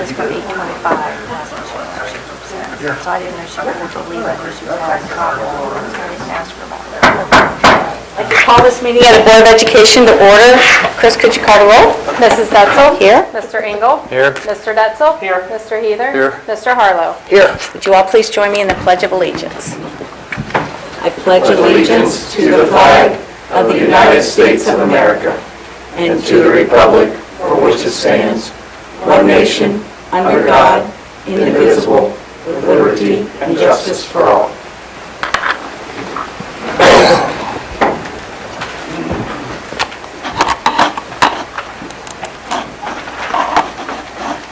was from 8:25. So I didn't know she wanted to leave. I knew she was having problems. So I didn't ask her about it. I'd like to call this meeting of the Board of Education to order. Chris, could you call the roll? Mrs. Detzel? Here. Mr. Engel? Here. Mr. Detzel? Here. Mr. Heather? Here. Mr. Harlow? Here. Would you all please join me in the Pledge of Allegiance? I pledge allegiance to the flag of the United States of America and to the republic for which it stands, one nation, under God, indivisible, with liberty and justice for all.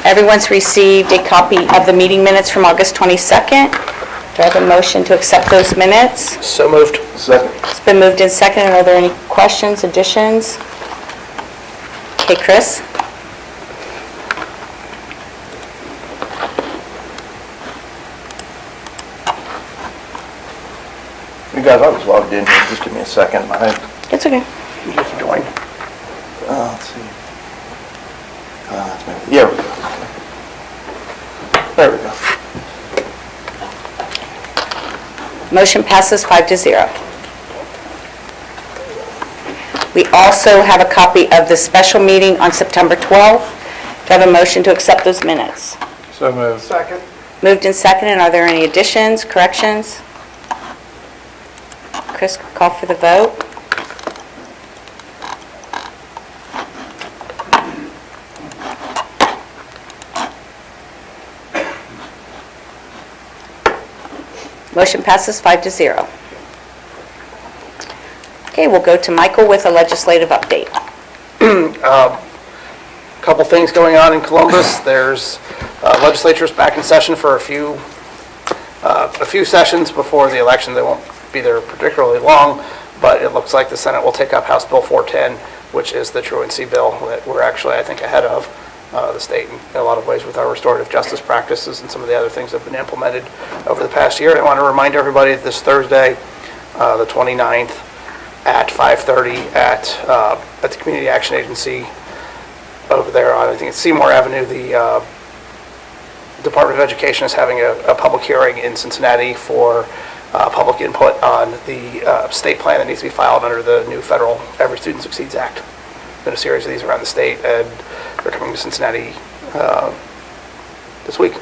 Everyone's received a copy of the meeting minutes from August 22nd. Do I have a motion to accept those minutes? So moved. Second. It's been moved and seconded. Are there any questions, additions? Okay, Chris? You guys, I was logged in here. Just give me a second. It's okay. You just joined. Let's see. That's maybe. Yeah. There we go. Motion passes 5-0. We also have a copy of the special meeting on September 12th. Do I have a motion to accept those minutes? So moved. Second. Moved and seconded. Are there any additions, corrections? Chris, call for the vote. Motion passes 5-0. Okay, we'll go to Michael with a legislative update. Couple things going on in Columbus. There's legislatures back in session for a few sessions before the election. They won't be there particularly long, but it looks like the Senate will take up House Bill 410, which is the truancy bill that we're actually, I think, ahead of the state in a lot of ways with our restorative justice practices and some of the other things that have been implemented over the past year. And I want to remind everybody that this Thursday, the 29th, at 5:30 at the Community Action Agency over there on, I think it's Seymour Avenue, the Department of Education is having a public hearing in Cincinnati for public input on the state plan that needs to be filed under the new federal Every Student Succeeds Act. There's been a series of these around the state, and they're coming to Cincinnati this week.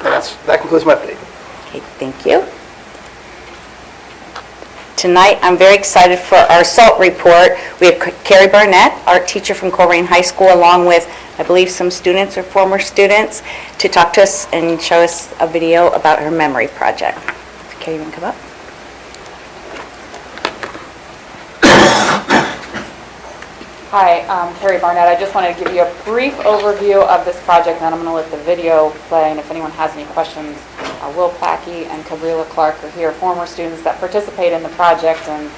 And that concludes my update. Okay, thank you. Tonight, I'm very excited for our SALT report. We have Carrie Barnett, art teacher from Colerain High School, along with, I believe, some students or former students, to talk to us and show us a video about her memory project. Carrie, you want to come up? Hi, I'm Carrie Barnett. I just wanted to give you a brief overview of this project, and then I'm going to let the video play, and if anyone has any questions, Will Plackey and Cabrilla Clark are here, former students that participate in the project, and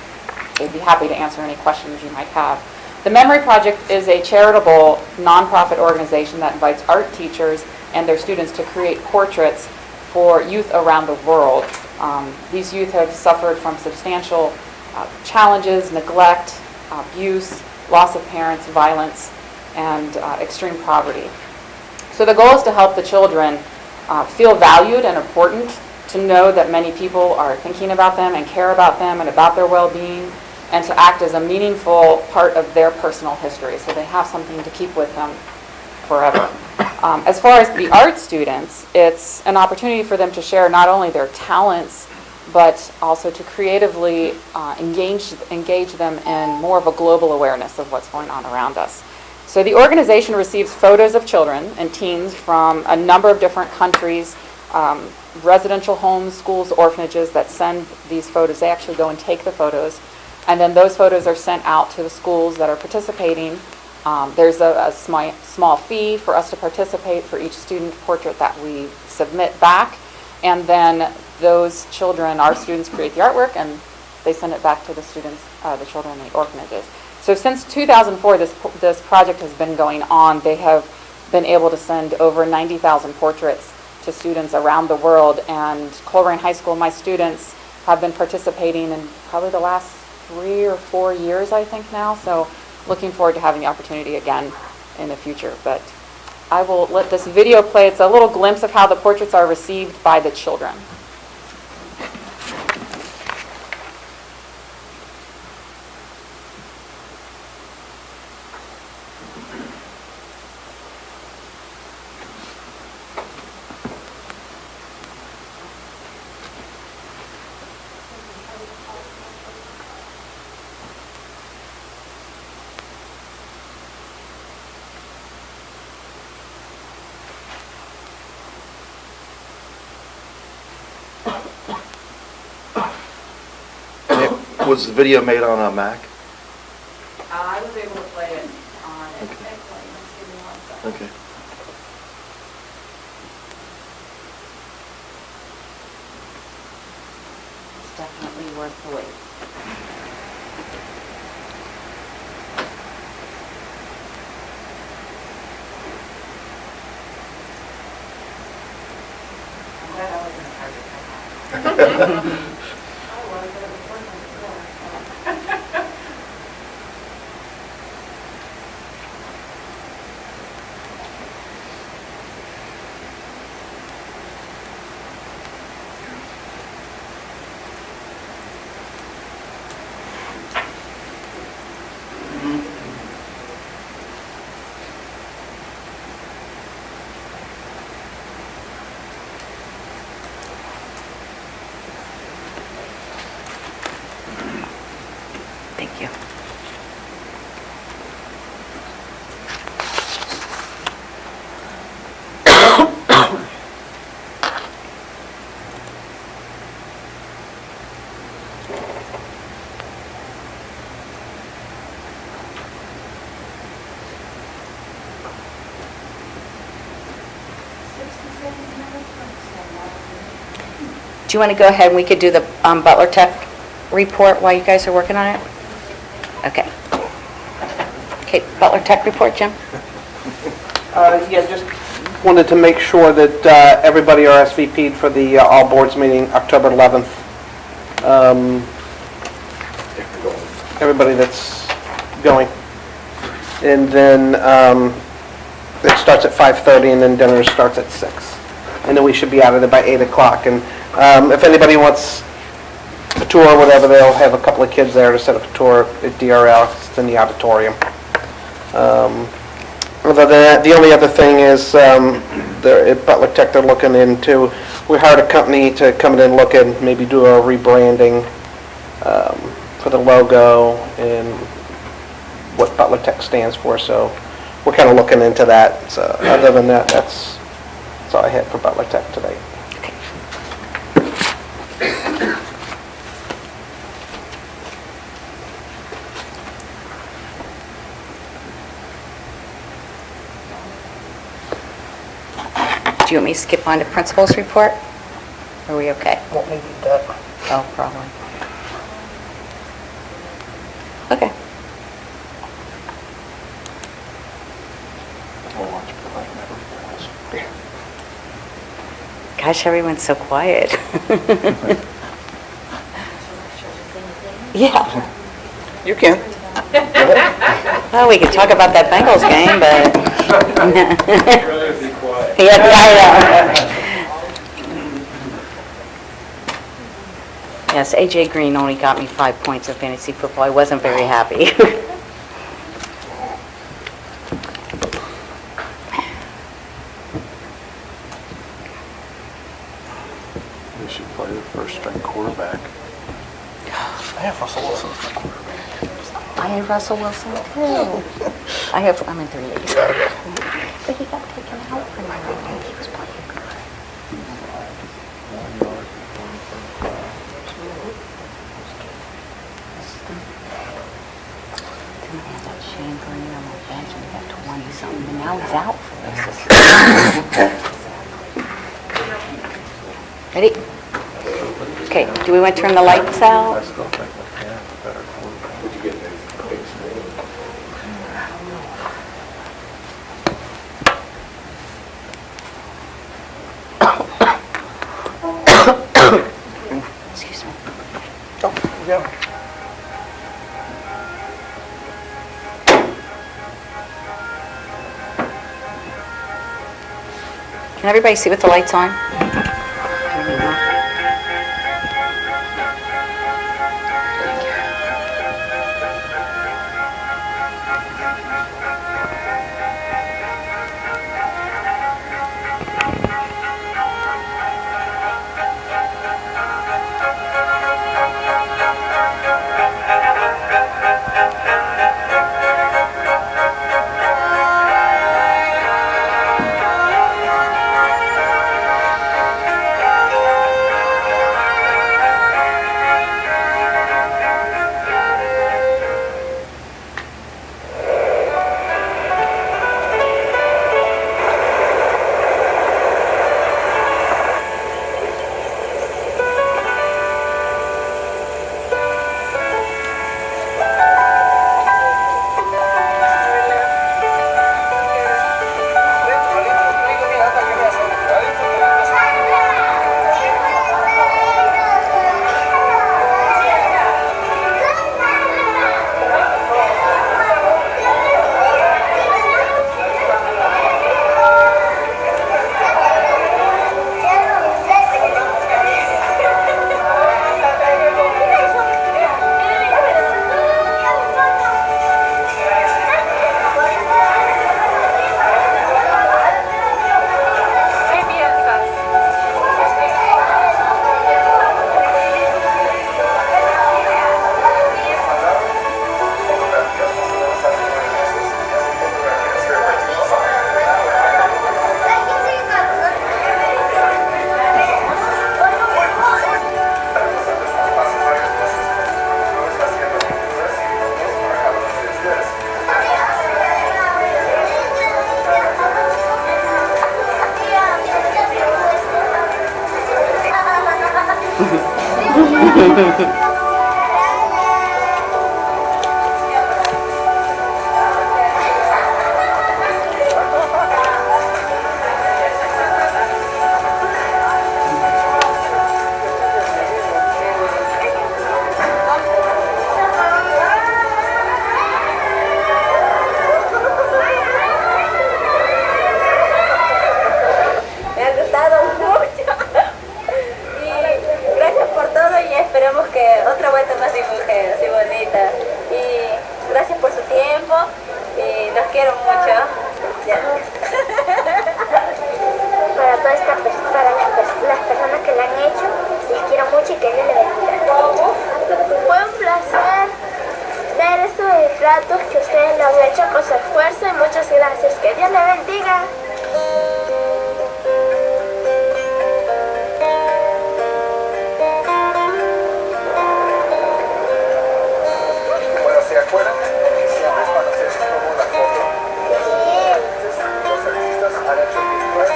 they'd be happy to answer any questions you might have. The Memory Project is a charitable nonprofit organization that invites art teachers and their students to create portraits for youth around the world. These youth have suffered from substantial challenges, neglect, abuse, loss of parents, violence, and extreme poverty. So the goal is to help the children feel valued and important, to know that many people are thinking about them and care about them and about their well-being, and to act as a meaningful part of their personal history, so they have something to keep with them forever. As far as the art students, it's an opportunity for them to share not only their talents, but also to creatively engage them in more of a global awareness of what's going on around us. So the organization receives photos of children and teens from a number of different countries, residential homes, schools, orphanages that send these photos. They actually go and take the photos, and then those photos are sent out to the schools that are participating. There's a small fee for us to participate for each student portrait that we submit back, and then those children, our students, create the artwork and they send it back to the students, the children in the orphanages. So since 2004, this project has been going on. They have been able to send over 90,000 portraits to students around the world, and Colerain High School, my students have been participating in probably the last 3 or 4 years, I think now. So looking forward to having the opportunity again in the future. But I will let this video play. It's a little glimpse of how the portraits are received by the children. Was the video made on a Mac? I was able to play it on it. Okay. It's definitely worth the wait. Thank you. Do you want to go ahead and we could do the Butler Tech report while you guys are working on it? Okay. Okay, Butler Tech report, Jim? Yeah, just wanted to make sure that everybody RSVP'd for the all boards meeting October 11th. Everybody that's going. And then it starts at 5:30 and then dinner starts at 6. And then we should be out of there by 8 o'clock. And if anybody wants a tour or whatever, they'll have a couple of kids there to set up a tour at DRL. It's in the auditorium. Other than that, the only other thing is at Butler Tech, they're looking into, we hired a company to come in and look and maybe do a rebranding for the logo and what Butler Tech stands for. So we're kind of looking into that. So other than that, that's all I had for Butler Tech today. Do you want me to skip on to principal's report? Are we okay? Won't need that. Oh, probably. Okay. Gosh, everyone's so quiet. Yeah. You can. Well, we could talk about that Bengals game, but... Rather be quiet. Yeah, I know. Yes, A.J. Green only got me 5 points of fantasy football. I wasn't very happy. We should play the first string quarterback. I have Russell Wilson as my quarterback. I have Russell Wilson too. I'm in 3 leagues. But he got taken out for my game. He was playing good. Then I had that Shane Green on my bench and he got 20-something, and now he's out for this. Ready? Okay, do we want to turn the lights out? I still think McCann's a better quarterback. Did you get that? Excuse me. Oh, yeah. Can everybody see with the lights on? Me ha gustado mucho. Y gracias por todo y esperemos que otra vuelta más dibuje así bonita. Y gracias por su tiempo y los quiero mucho. Ya. Para las personas que la han hecho, les quiero mucho y que Dios les bendiga. Fue un placer ver estos retratos que ustedes lo han hecho con su esfuerzo y muchas gracias. Que Dios les bendiga. Bueno, ¿se acuerdan? Siempre cuando se tomó la foto, los artistas han hecho pinturas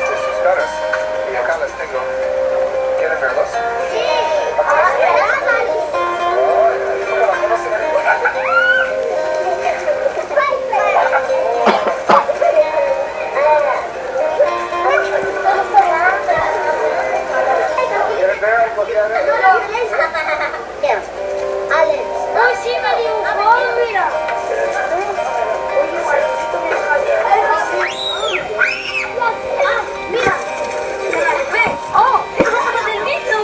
de sus caras. Y acá las tengo. ¿Quieren verlos? Sí. ¿Cómo la conocen? ¿Quieren ver algo que hagan? Alex. ¡Ay, sí, me dibujó, mira! ¡Mira! ¡Ve! ¡Oh! ¡Es como lo del mito,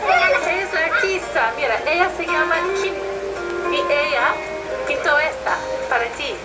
Ella es artista, mira, ella se llama Kim y ella pintó esta para ti.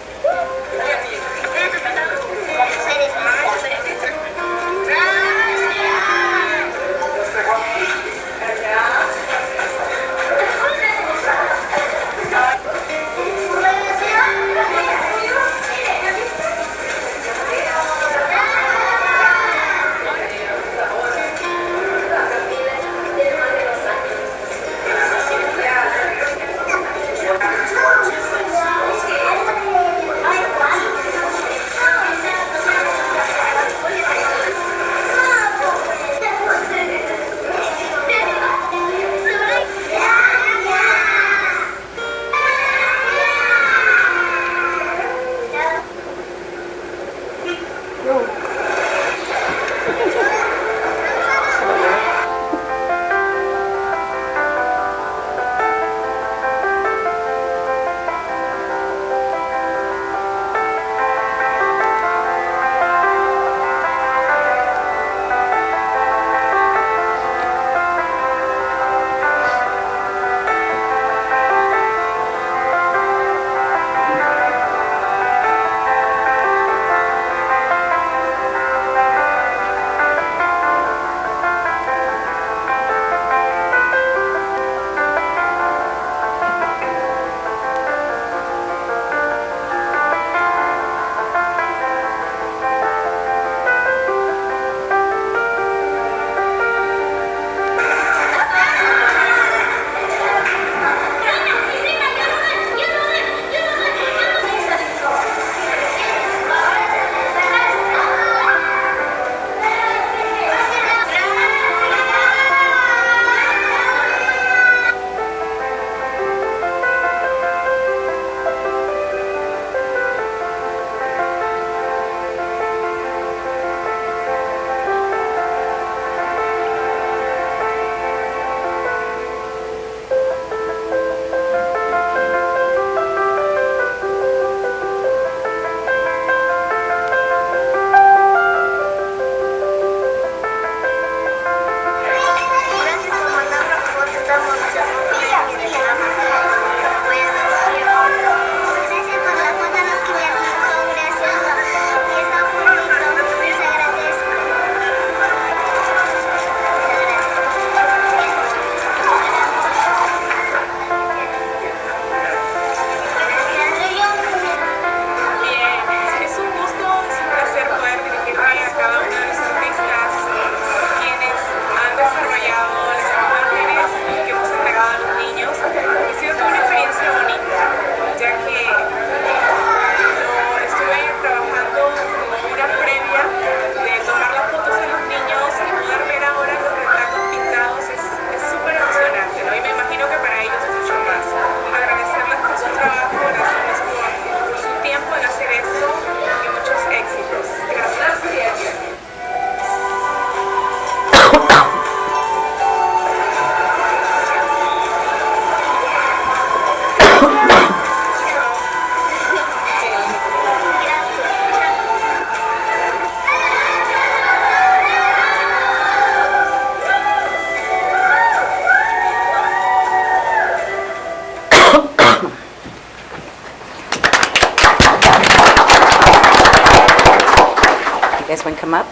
guys want to come up?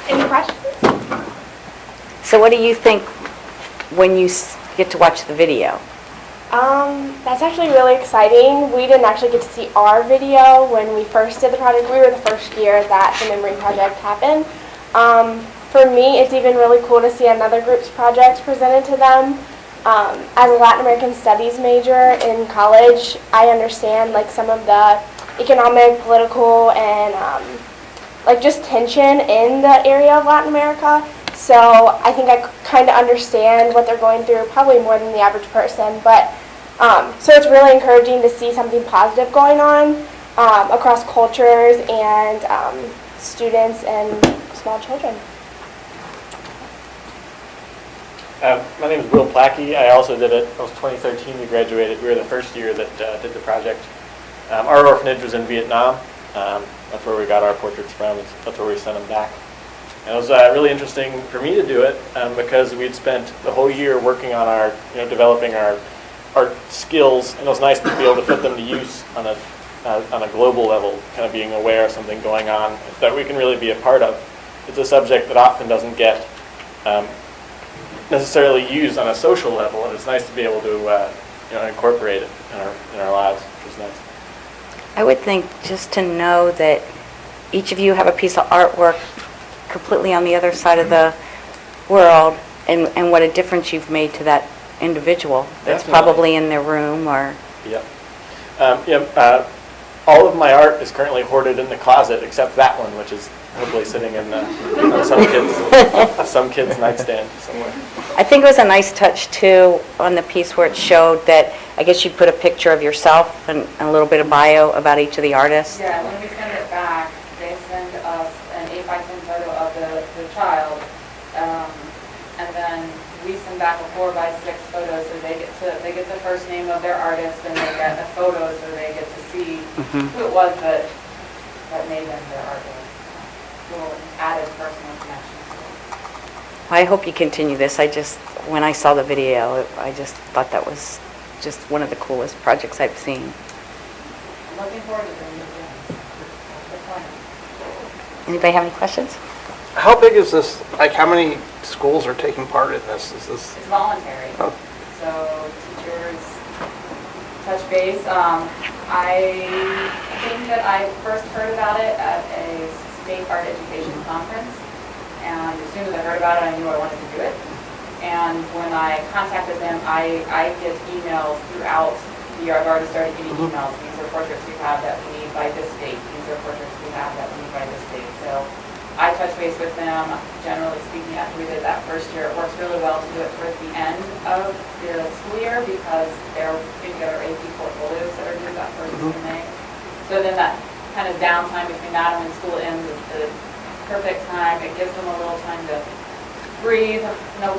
Any questions? So what do you think when you get to watch the video? That's actually really exciting. We didn't actually get to see our video when we first did the project. We were the first year that the Memory Project happened. For me, it's even really cool to see another group's project presented to them. As a Latin American Studies major in college, I understand like some of the economic, political, and like just tension in the area of Latin America. So I think I kind of understand what they're going through, probably more than the average person. But so it's really encouraging to see something positive going on across cultures and students and small children. My name is Will Plackey. I also did it. It was 2013 we graduated. We were the first year that did the project. Our orphanage was in Vietnam. That's where we got our portraits from. That's where we sent them back. And it was really interesting for me to do it because we'd spent the whole year working on our, developing our art skills, and it was nice to be able to put them to use on a global level, kind of being aware of something going on that we can really be a part of. It's a subject that often doesn't get necessarily used on a social level, and it's nice to be able to incorporate it in our lives, which is nice. I would think just to know that each of you have a piece of artwork completely on the other side of the world, and what a difference you've made to that individual that's Definitely. probably in their room or... Yep. All of my art is currently hoarded in the closet except that one, which is hopefully sitting in on some kid's nightstand somewhere. I think it was a nice touch too on the piece where it showed that, I guess you put a picture of yourself and a little bit of bio about each of the artists. Yeah, when we send it back, they send us an 8x10 photo of the child, and then we send back a 4x6 photo, so they get the first name of their artist, and they get a photo, so they get to see who it was that made them their artist. Little added personal connection. I hope you continue this. When I saw the video, I just thought that was just one of the coolest projects I've seen. I'm looking forward to doing this. That's fun. Anybody have any questions? How big is this? Like, how many schools are taking part in this? Is this? It's voluntary. Oh. So teachers touch base. I think that I first heard about it at a state art education conference. And as soon as I heard about it, I knew I wanted to do it. And when I contacted them, I get emails throughout the year. I've already started getting emails. These are portraits we have that we need by this date. These are portraits we have that we need by this date. So I touch base with them, generally speaking, after we did that first year. It works really well to do it towards the end of the school year because they're putting together AP portfolios that are due that first week in May. So then that kind of downtime between that and when school ends is the perfect time. It gives them a little time to breathe, no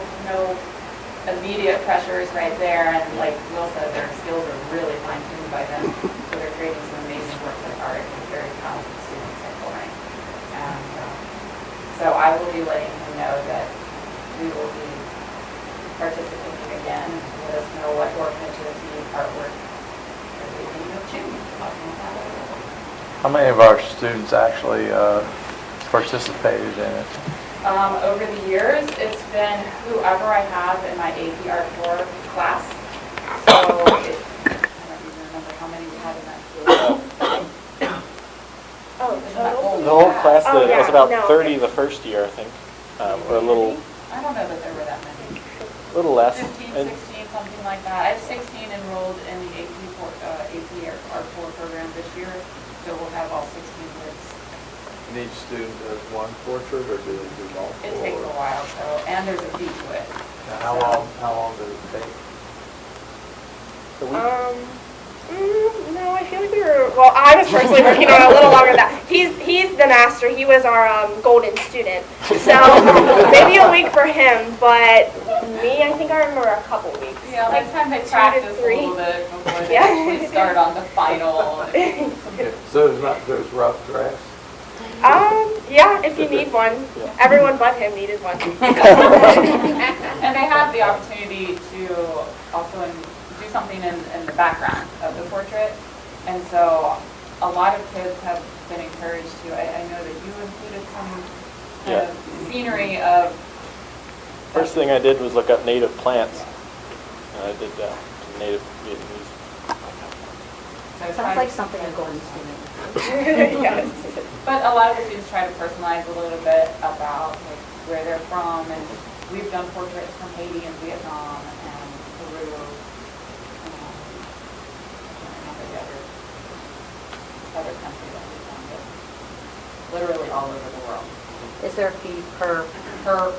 immediate pressures right there. And like Will said, their skills are really fine-tuned by then. So they're creating some amazing works of art and very talented students at Lorraine. And so I will be letting him know that we will be participating again. Let us know what orphanages need artwork at the beginning of June. How many of our students actually participated in it? Over the years, it's been whoever I have in my AP Art 4 class. So I don't even remember how many we had in that group. The whole class was about 30 the first year, I think, or a little. I don't know that there were that many. A little less. 15, 16, something like that. I have 16 enrolled in the AP Art 4 program this year, so we'll have all 16 kids. And each student does one portrait, or do they do multiple? It takes a while, and there's a fee to it. Now, how long does it take? No, I feel like I was personally working on it a little longer than that. He's the master. He was our golden student. So maybe a week for him, but me, I think I remember a couple weeks. Yeah, by the time they practice a little bit before they actually start on the final. So there's rough drafts? Yeah, if you need one. Everyone but him needed one. And they have the opportunity to also do something in the background of the portrait. And so a lot of kids have been encouraged to, I know that you included some kind of scenery of... First thing I did was look up native plants. I did some native Vietnamese. Sounds like something a Golden student. Yes. But a lot of the students try to personalize a little bit about like where they're from, and we've done portraits from Haiti and Vietnam and Peru. I can't remember the other country that we've done, but literally all over the world. Is there a fee per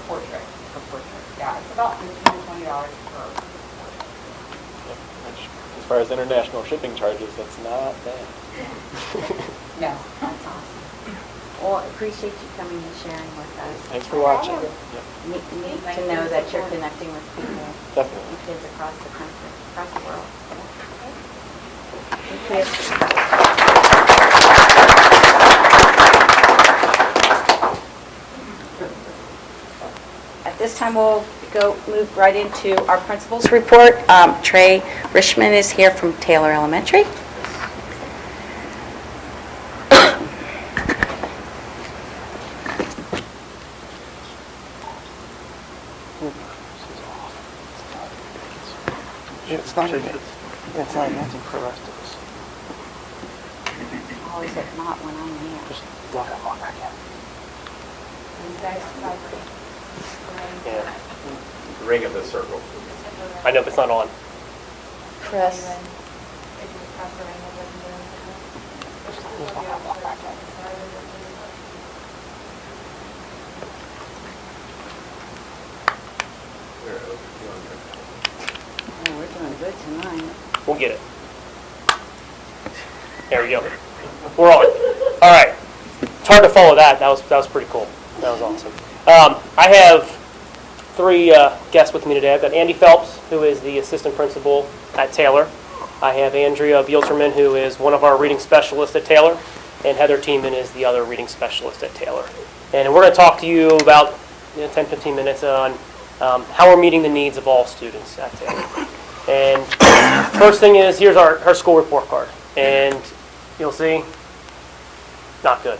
portrait. portrait? Yeah, it's about $15 to $20 per. Which, as far as international shipping charges, that's not bad. No, that's awesome. Well, I appreciate you coming and sharing with us. Thanks for watching. Yep, Neat to know that you're connecting with people definitely. and kids across the country, across the world. Thank At this time, we'll move right into our principal's report. Trey Richmond is here from Taylor Elementary. It's not nothing for the rest of us. Always at not when I'm here. Just walk back in. Yeah. Ring of the circle. I know, but it's not on. Chris. Oh, we're doing good tonight. We'll get it. There we go. We're on. All right. It's hard to follow that. That was pretty cool. That was awesome. I have three guests with me today. I've got Andy Phelps, who is the assistant principal at Taylor. I have Andrea Bielterman, who is one of our reading specialists at Taylor, and Heather Tiemann is the other reading specialist at Taylor. And we're going to talk to you about 10-15 minutes on how we're meeting the needs of all students at Taylor. And first thing is, here's our school report card. And you'll see, not good.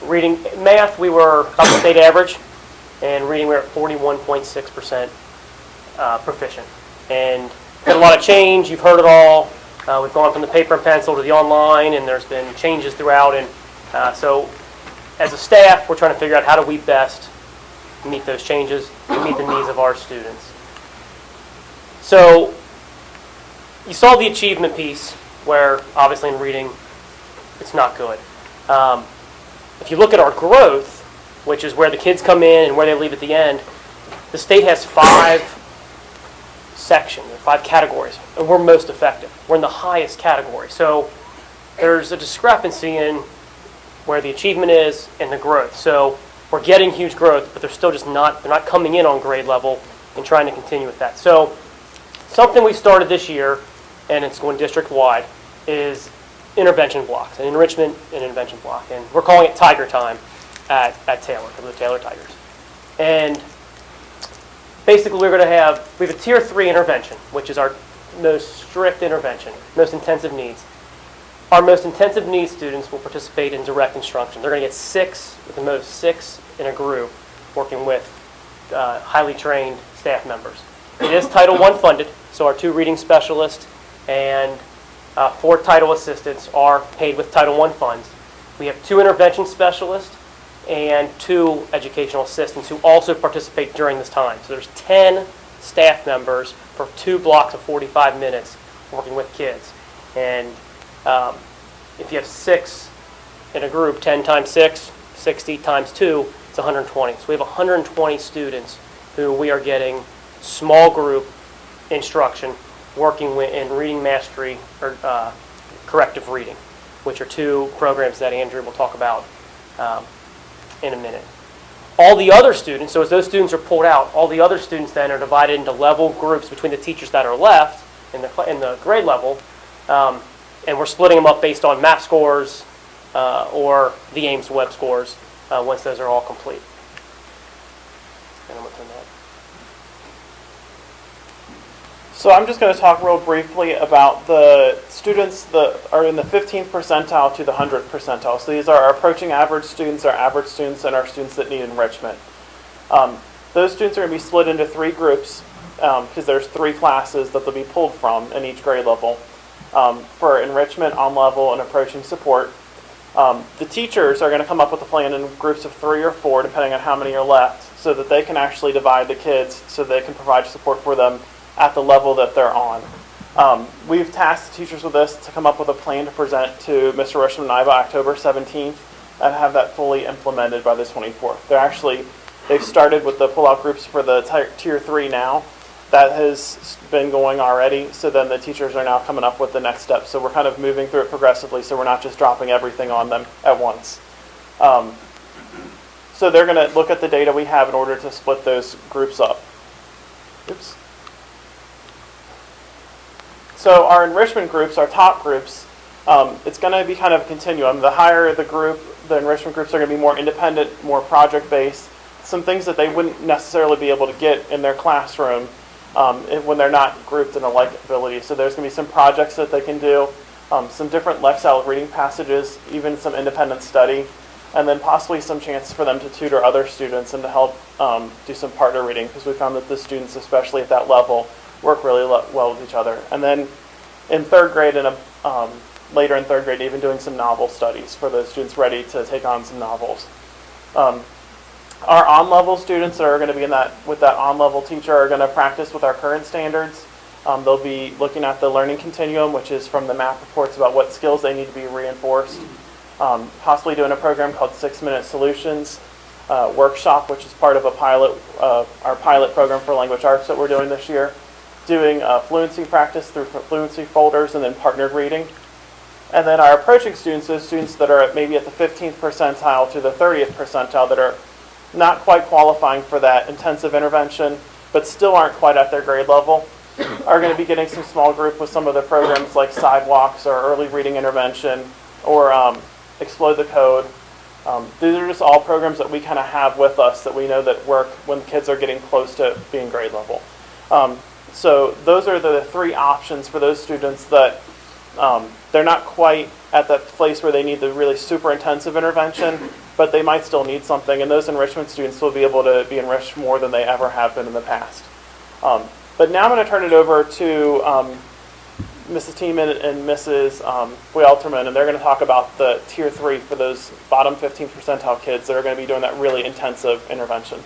Reading, math, we were about the state average, and reading, we were at 41.6% proficient. And been a lot of change. You've heard it all. We've gone from the paper and pencil to the online, and there's been changes throughout. And so, as a staff, we're trying to figure out how do we best meet those changes and meet the needs of our students. So, you saw the achievement piece, where obviously in reading, it's not good. If you look at our growth, which is where the kids come in and where they leave at the end, the state has 5 sections, or 5 categories, and we're most effective. We're in the highest category. So there's a discrepancy in where the achievement is and the growth. So we're getting huge growth, but they're still just not, they're not coming in on grade level and trying to continue with that. So something we started this year, and it's going district-wide, is intervention blocks, an enrichment and intervention block. And we're calling it Tiger Time at Taylor, for the Taylor Tigers. And basically we have a tier 3 intervention, which is our most strict intervention, most intensive needs. Our most intensive needs students will participate in direct instruction. They're going to get 6, at the most 6 in a group, working with highly trained staff members. It is Title I funded, so our 2 reading specialists and 4 title assistants are paid with Title I funds. We have 2 intervention specialists and 2 educational assistants who also participate during this time. So there's 10 staff members for 2 blocks of 45 minutes working with kids. And if you have 6 in a group, 10 times 6, 60 times 2, it's 120. So we have 120 students who we are getting small group instruction working with in reading mastery or corrective reading, which are 2 programs that Andrew will talk about in a minute. All the other students, so as those students are pulled out, all the other students then are divided into level groups between the teachers that are left in the grade level, and we're splitting them up based on MAP scores or the Ames Web scores once those are all complete. And I'm going to turn that. So I'm just going to talk real briefly about the students that are in the 15th percentile to the 100th percentile. So these are our approaching average students, and our students that need enrichment. Those students are going to be split into 3 groups because there's 3 classes that they'll be pulled from in each grade level for enrichment, on-level, and approaching support. The teachers are going to come up with a plan in groups of 3 or 4, depending on how many are left, so that they can actually divide the kids so they can provide support for them at the level that they're on. We've tasked the teachers with this to come up with a plan to present to Mr. Rushman and I by October 17th and have that fully implemented by the 24th. They've started with the pull-out groups for the Tier 3 now. That has been going already, so then the teachers are now coming up with the next step. So we're kind of moving through it progressively, so we're not just dropping everything on them at once. So they're going to look at the data we have in order to split those groups up. Oops. So our enrichment groups, our top groups, it's going to be kind of a continuum. The higher the group, the enrichment groups are going to be more independent, more project-based, some things that they wouldn't necessarily be able to get in their classroom when they're not grouped in a like ability. So there's going to be some projects that they can do, some different Lexile reading passages, even some independent study, and then possibly some chance for them to tutor other students and to help do some partner reading, because we found that the students, especially at that level, work really well with each other. And then in 3rd grade and later in 3rd grade, even doing some novel studies for those students ready to take on some novels. Our on-level students that are going to be with that on-level teacher are going to practice with our current standards. They'll be looking at the learning continuum, which is from the MAP reports about what skills they need to be reinforced. Possibly doing a program called 6-Minute Solutions workshop, which is part of our pilot program for language arts that we're doing this year. Doing fluency practice through fluency folders and then partnered reading. And then our approaching students, those students that are maybe at the 15th percentile to the 30th percentile that are not quite qualifying for that intensive intervention, but still aren't quite at their grade level, are going to be getting some small group with some of the programs like Sidewalks or Early Reading Intervention or Explode the Code. These are just all programs that we kind of have with us that we know that work when kids are getting close to being grade level. So those are the 3 options for those students that they're not quite at that place where they need the really super intensive intervention, but they might still need something, and those enrichment students will be able to be enriched more than they ever have been in the past. But now I'm going to turn it over to Mrs. Tiemann and Mrs. Buelterman, and they're going to talk about the Tier 3 for those bottom 15th percentile kids that are going to be doing that really intensive intervention.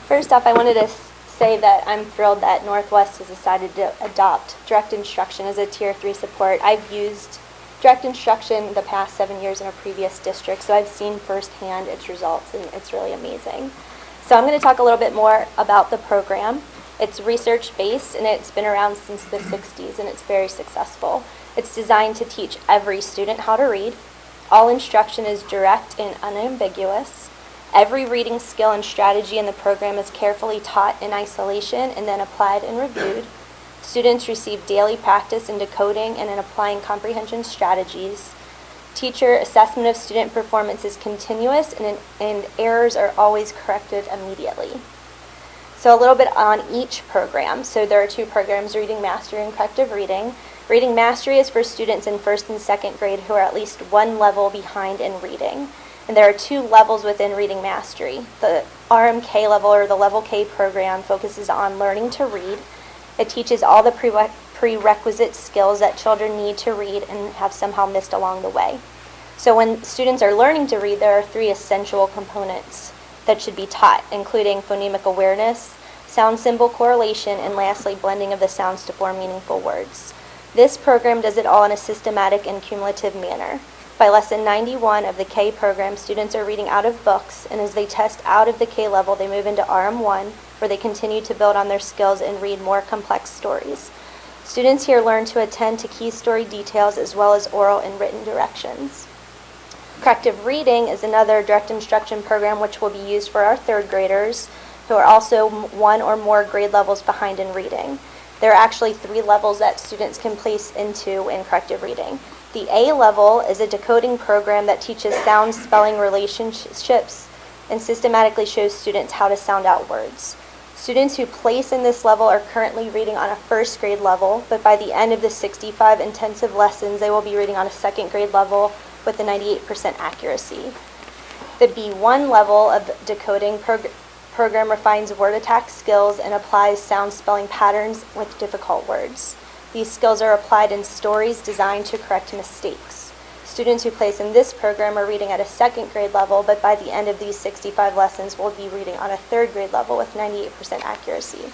First off, I wanted to say that I'm thrilled that Northwest has decided to adopt direct instruction as a Tier 3 support. I've used direct instruction the past 7 years in a previous district, so I've seen firsthand its results, and it's really amazing. So I'm going to talk a little bit more about the program. It's research-based, and it's been around since the 60s, and it's very successful. It's designed to teach every student how to read. All instruction is direct and unambiguous. Every reading skill and strategy in the program is carefully taught in isolation and then applied and reviewed. Students receive daily practice in decoding and in applying comprehension strategies. Teacher assessment of student performance is continuous, and errors are always corrected immediately. So a little bit on each program. So there are 2 programs, Reading Mastery and Corrective Reading. Reading Mastery is for students in 1st and 2nd grade who are at least 1 level behind in reading. And there are 2 levels within Reading Mastery. The RMK level, or the Level K program, focuses on learning to read. It teaches all the prerequisite skills that children need to read and have somehow missed along the way. So when students are learning to read, there are 3 essential components that should be taught, including phonemic awareness, sound symbol correlation, and lastly, blending of the sounds to form meaningful words. This program does it all in a systematic and cumulative manner. By lesson 91 of the K program, students are reading out of books, and as they test out of the K level, they move into RM1, where they continue to build on their skills and read more complex stories. Students here learn to attend to key story details as well as oral and written directions. Corrective Reading is another direct instruction program which will be used for our 3rd graders who are also 1 or more grade levels behind in reading. There are actually 3 levels that students can place into in Corrective Reading. The A level is a decoding program that teaches sound spelling relationships and systematically shows students how to sound out words. Students who place in this level are currently reading on a first grade level, but by the end of the 65 intensive lessons, they will be reading on a second grade level with a 98% accuracy. The B1 level of decoding program refines word attack skills and applies sound spelling patterns with difficult words. These skills are applied in stories designed to correct mistakes. Students who place in this program are reading at a second grade level, but by the end of these 65 lessons will be reading on a third grade level with 98% accuracy.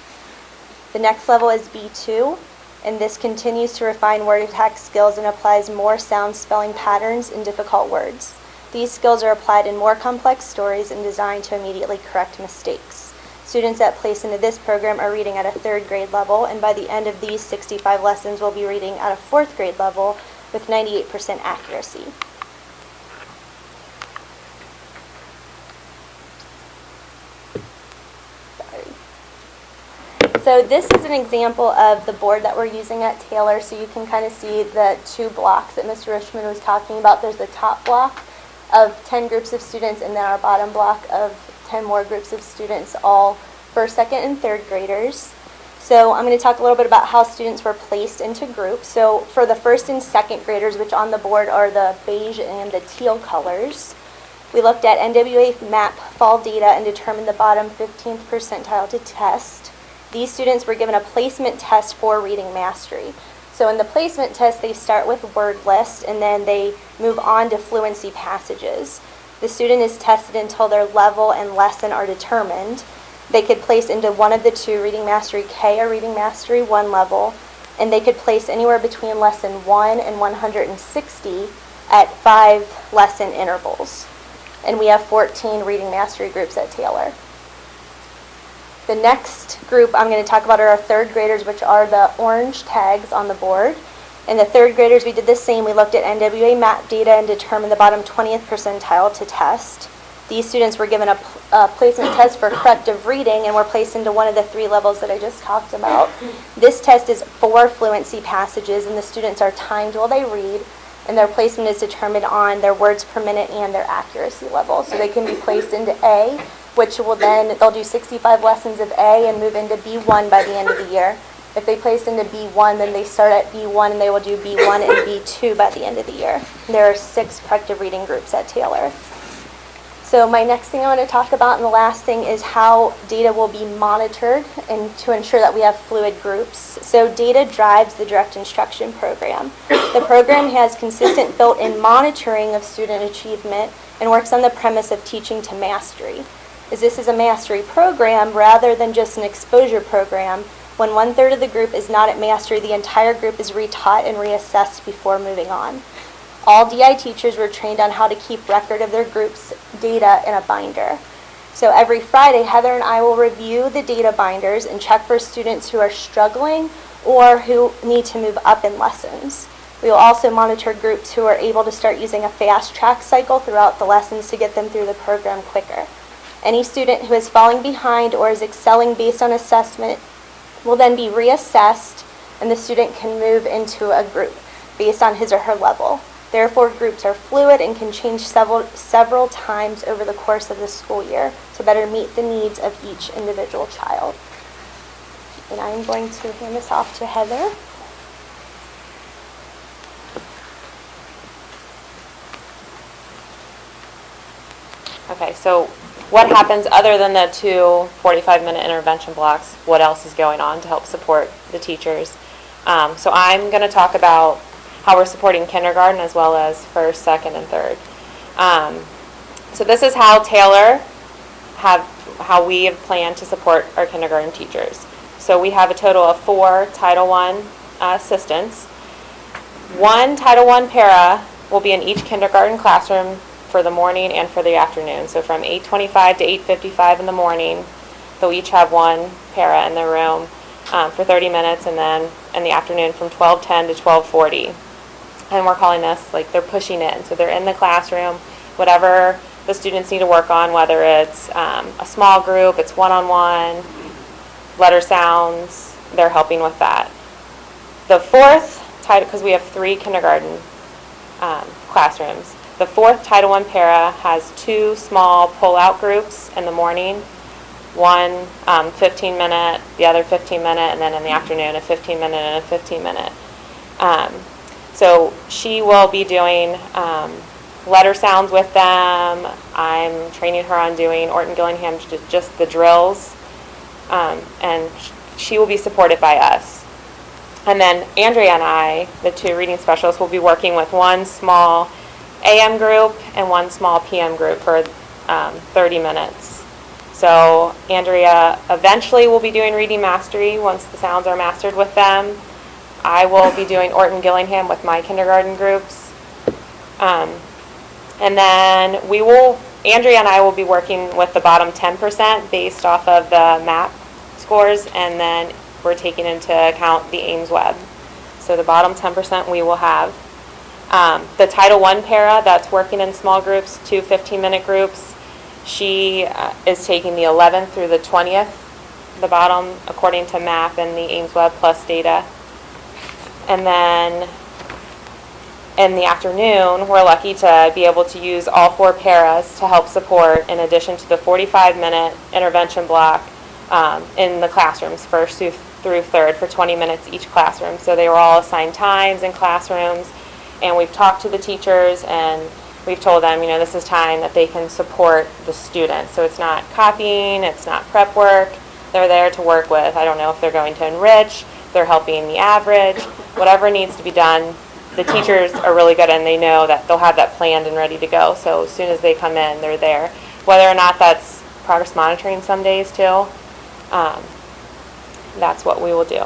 The next level is B2, and this continues to refine word attack skills and applies more sound spelling patterns in difficult words. These skills are applied in more complex stories and designed to immediately correct mistakes. Students that place into this program are reading at a third grade level, and by the end of these 65 lessons will be reading at a fourth grade level with 98% accuracy. So this is an example of the board that we're using at Taylor, so you can kind of see the two blocks that Mr. Richmond was talking about. There's the top block of 10 groups of students, and then our bottom block of 10 more groups of students, all first, second, and third graders. So I'm going to talk a little bit about how students were placed into groups. So for the first and second graders, which on the board are the beige and the teal colors, we looked at NWA MAP fall data and determined the bottom 15th percentile to test. These students were given a placement test for reading mastery. So in the placement test, they start with word list, and then they move on to fluency passages. The student is tested until their level and lesson are determined. They could place into one of the two, Reading Mastery K or Reading Mastery 1 level, and they could place anywhere between lesson 1 and 160 at 5 lesson intervals. And we have 14 Reading Mastery groups at Taylor. The next group I'm going to talk about are our third graders, which are the orange tags on the board. In the third graders, we did the same. We looked at NWA MAP data and determined the bottom 20th percentile to test. These students were given a placement test for corrective reading and were placed into one of the 3 levels that I just talked about. This test is 4 fluency passages, and the students are timed while they read, and their placement is determined on their words per minute and their accuracy level. So they can be placed into A, which will then, they'll do 65 lessons of A and move into B1 by the end of the year. If they placed into B1, then they start at B1 and they will do B1 and B2 by the end of the year. There are 6 corrective reading groups at Taylor. So my next thing I want to talk about, and the last thing, is how data will be monitored and to ensure that we have fluid groups. So data drives the direct instruction program. The program has consistent built-in monitoring of student achievement and works on the premise of teaching to mastery. As this is a mastery program rather than just an exposure program, when 1/3 of the group is not at mastery, the entire group is retaught and reassessed before moving on. All DI teachers were trained on how to keep record of their group's data in a binder. So every Friday, Heather and I will review the data binders and check for students who are struggling or who need to move up in lessons. We will also monitor groups who are able to start using a fast track cycle throughout the lessons to get them through the program quicker. Any student who is falling behind or is excelling based on assessment will then be reassessed, and the student can move into a group based on his or her level. Therefore, groups are fluid and can change several times over the course of the school year to better meet the needs of each individual child. And I'm going to hand this off to Heather. Okay, so what happens other than the 2 45-minute intervention blocks? What else is going on to help support the teachers? So I'm going to talk about how we're supporting kindergarten as well as first, second, and third. So this is how Taylor how we have planned to support our kindergarten teachers. So we have a total of 4 Title I assistants. 1 Title I para will be in each kindergarten classroom for the morning and for the afternoon. So from 8:25 to 8:55 in the morning, they'll each have 1 para in their room for 30 minutes, and then in the afternoon from 12:10 to 12:40. And we're calling this, like, they're pushing in. So they're in the classroom, whatever the students need to work on, whether it's a small group, it's one-on-one, letter sounds, they're helping with that. The 4th title, because we have 3 kindergarten classrooms. The fourth Title I para has 2 small pull-out groups in the morning, one 15-minute, the other 15-minute, and then in the afternoon a 15-minute and a 15-minute. So she will be doing letter sounds with them. I'm training her on doing Orton Gillingham, just the drills, and she will be supported by us. And then Andrea and I, the 2 reading specialists, will be working with one small AM group and one small PM group for 30 minutes. So Andrea eventually will be doing reading mastery once the sounds are mastered with them. I will be doing Orton Gillingham with my kindergarten groups. And then Andrea and I will be working with the bottom 10% based off of the MAP scores, and then we're taking into account the Ames Web. So the bottom 10% we will have. The Title I para that's working in small groups, 2 15-minute groups, she is taking the 11th through the 20th, the bottom, according to MAP and the Ames Web Plus data. And then in the afternoon, we're lucky to be able to use all 4 paras to help support, in addition to the 45-minute intervention block in the classrooms, first through third, for 20 minutes each classroom. So they were all assigned times in classrooms, and we've talked to the teachers, and we've told them, this is time that they can support the students. So it's not copying, it's not prep work. They're there to work with. I don't know if they're going to enrich, they're helping the average, whatever needs to be done. The teachers are really good, and they know that they'll have that planned and ready to go. So as soon as they come in, they're there. Whether or not that's progress monitoring some days too, that's what we will do.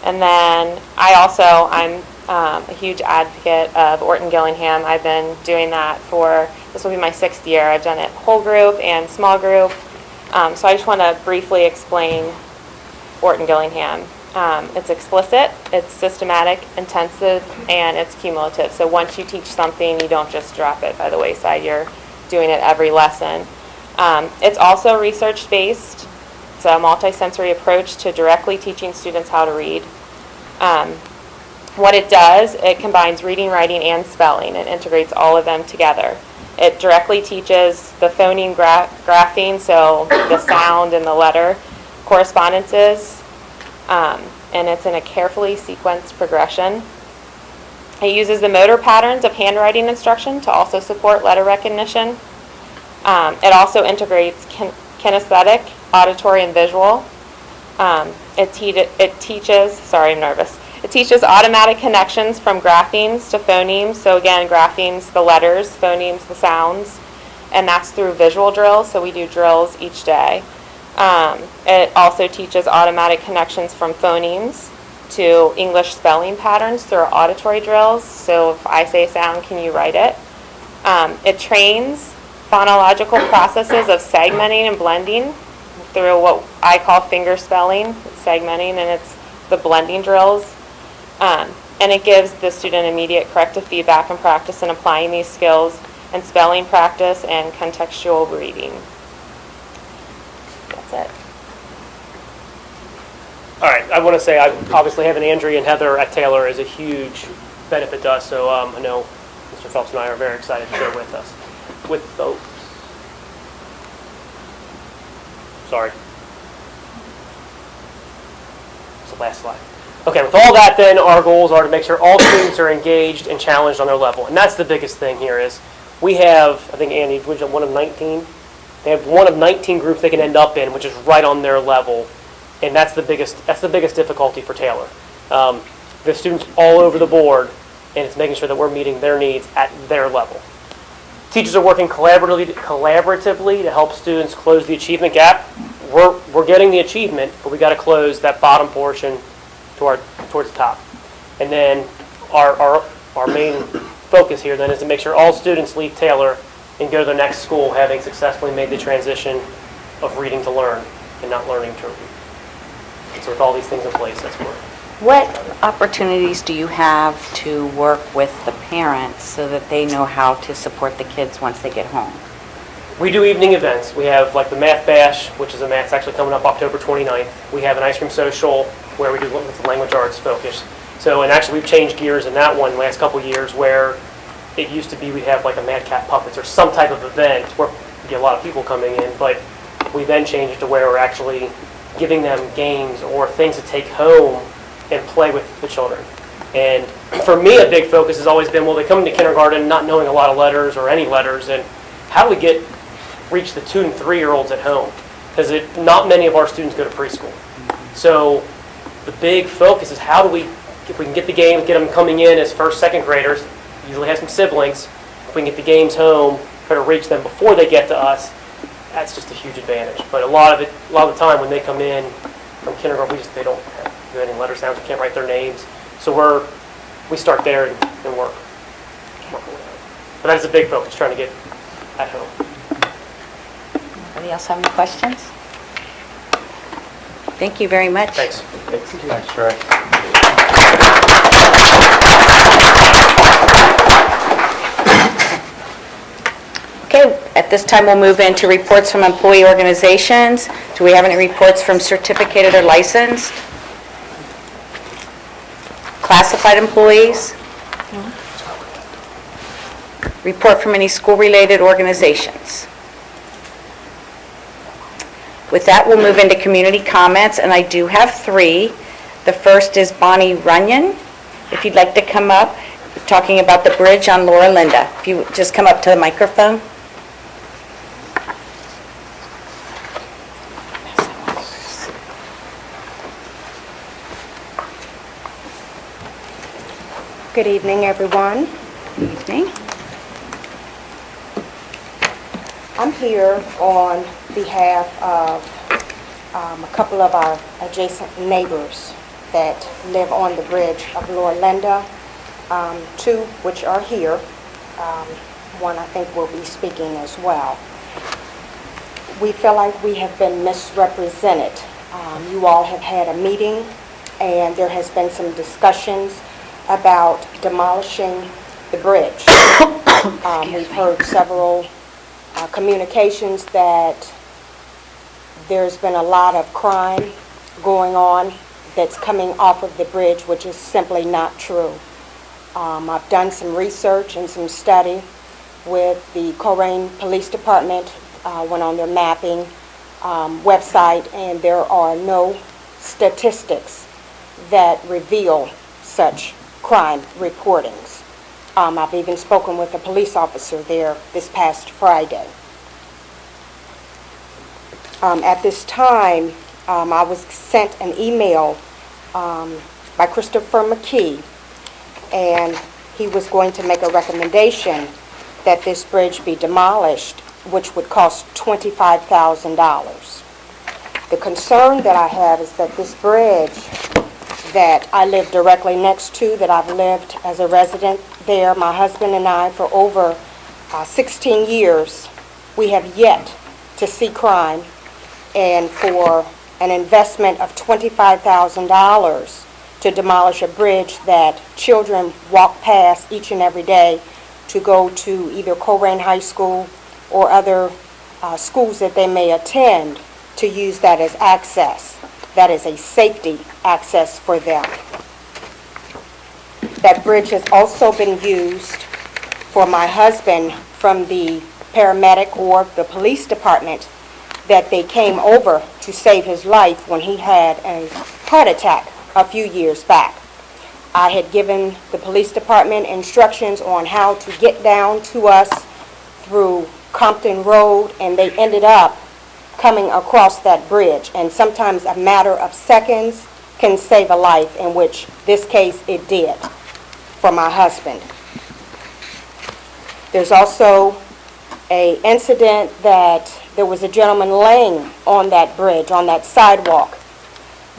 And then I'm a huge advocate of Orton Gillingham. I've been doing that this will be my 6th year. I've done it whole group and small group. So I just want to briefly explain Orton Gillingham. It's explicit, it's systematic, intensive, and it's cumulative. So once you teach something, you don't just drop it by the wayside. You're doing it every lesson. It's also research-based. It's a multisensory approach to directly teaching students how to read. What it does, it combines reading, writing, and spelling. It integrates all of them together. It directly teaches the phoneme graphing, so the sound and the letter correspondences, and it's in a carefully sequenced progression. It uses the motor patterns of handwriting instruction to also support letter recognition. It also integrates kinesthetic, auditory, and visual. It teaches automatic connections from graphemes to phonemes. So again, graphemes, the letters, phonemes, the sounds, and that's through visual drills. So we do drills each day. It also teaches automatic connections from phonemes to English spelling patterns through our auditory drills. So if I say a sound, can you write it? It trains phonological processes of segmenting and blending through what I call finger spelling. It's segmenting, and it's the blending drills. And it gives the student immediate corrective feedback and practice in applying these skills and spelling practice and contextual reading. That's it. All right, I want to say, obviously having Andrea and Heather at Taylor is a huge benefit to us, so I know Mr. Phelps and I are very excited to share with us. Sorry. It's the last slide. Okay, with all that then, our goals are to make sure all students are engaged and challenged on their level, and that's the biggest thing here is we have, I think Andy, one of 19? They have one of 19 groups they can end up in, which is right on their level, and that's the biggest difficulty for Taylor. The students all over the board, and it's making sure that we're meeting their needs at their level. Teachers are working collaboratively to help students close the achievement gap. We're getting the achievement, but we got to close that bottom portion towards the top. And then our main focus here then is to make sure all students leave Taylor and go to their next school having successfully made the transition of reading to learn and not learning to read. And so with all these things in place, that's where. What opportunities do you have to work with the parents so that they know how to support the kids once they get home? We do evening events. We have like the Math Bash, which is it's actually coming up October 29th. We have an ice cream social where we do with the language arts focus. So, and actually we've changed gears in that one last couple years where it used to be we'd have like a Madcap Puppets or some type of event where we get a lot of people coming in, but we then changed it to where we're actually giving them games or things to take home and play with the children. And for me, a big focus has always been, well, they come into kindergarten not knowing a lot of letters or any letters, and how do we reach the 2 and 3-year-olds at home? Because not many of our students go to preschool. So the big focus is how do we, if we can get the games, get them coming in as first, second graders, usually have some siblings, if we can get the games home, try to reach them before they get to us, that's just a huge advantage. But a lot of the time when they come in from kindergarten, they don't have any letter sounds, they can't write their names. So we start there and work. But that is a big focus, trying to get at home. Anybody else have any questions? Thank you very much. Thanks. Thanks, Trey. Okay, at this time, we'll move into reports from employee organizations. Do we have any reports from certificated or licensed? Classified employees? Report from any school-related organizations? With that, we'll move into community comments, and I do have 3. The first is Bonnie Runyon. If you'd like to come up, talking about the bridge on Laura Linda. If you just come up to the microphone. Good evening, everyone. Good evening. I'm here on behalf of a couple of our adjacent neighbors that live on the bridge of Laura Linda, 2 which are here. One I think will be speaking as well. We feel like we have been misrepresented. You all have had a meeting, and there has been some discussions about demolishing the bridge. We've heard several communications that there's been a lot of crime going on that's coming off of the bridge, which is simply not true. I've done some research and some study with the Colerain Police Department, went on their mapping website, and there are no statistics that reveal such crime reportings. I've even spoken with a police officer there this past Friday. At this time, I was sent an email by Christopher McKee, and he was going to make a recommendation that this bridge be demolished, which would cost $25,000. The concern that I have is that this bridge that I live directly next to, that I've lived as a resident there, my husband and I, for over 16 years, we have yet to see crime. And for an investment of $25,000 to demolish a bridge that children walk past each and every day to go to either Colerain High School or other schools that they may attend, to use that as access. That is a safety access for them. That bridge has also been used for my husband from the paramedic or the police department, that they came over to save his life when he had a heart attack a few years back. I had given the police department instructions on how to get down to us through Compton Road, and they ended up coming across that bridge. And sometimes a matter of seconds can save a life, in which this case it did for my husband. There's also an incident that there was a gentleman laying on that bridge, on that sidewalk,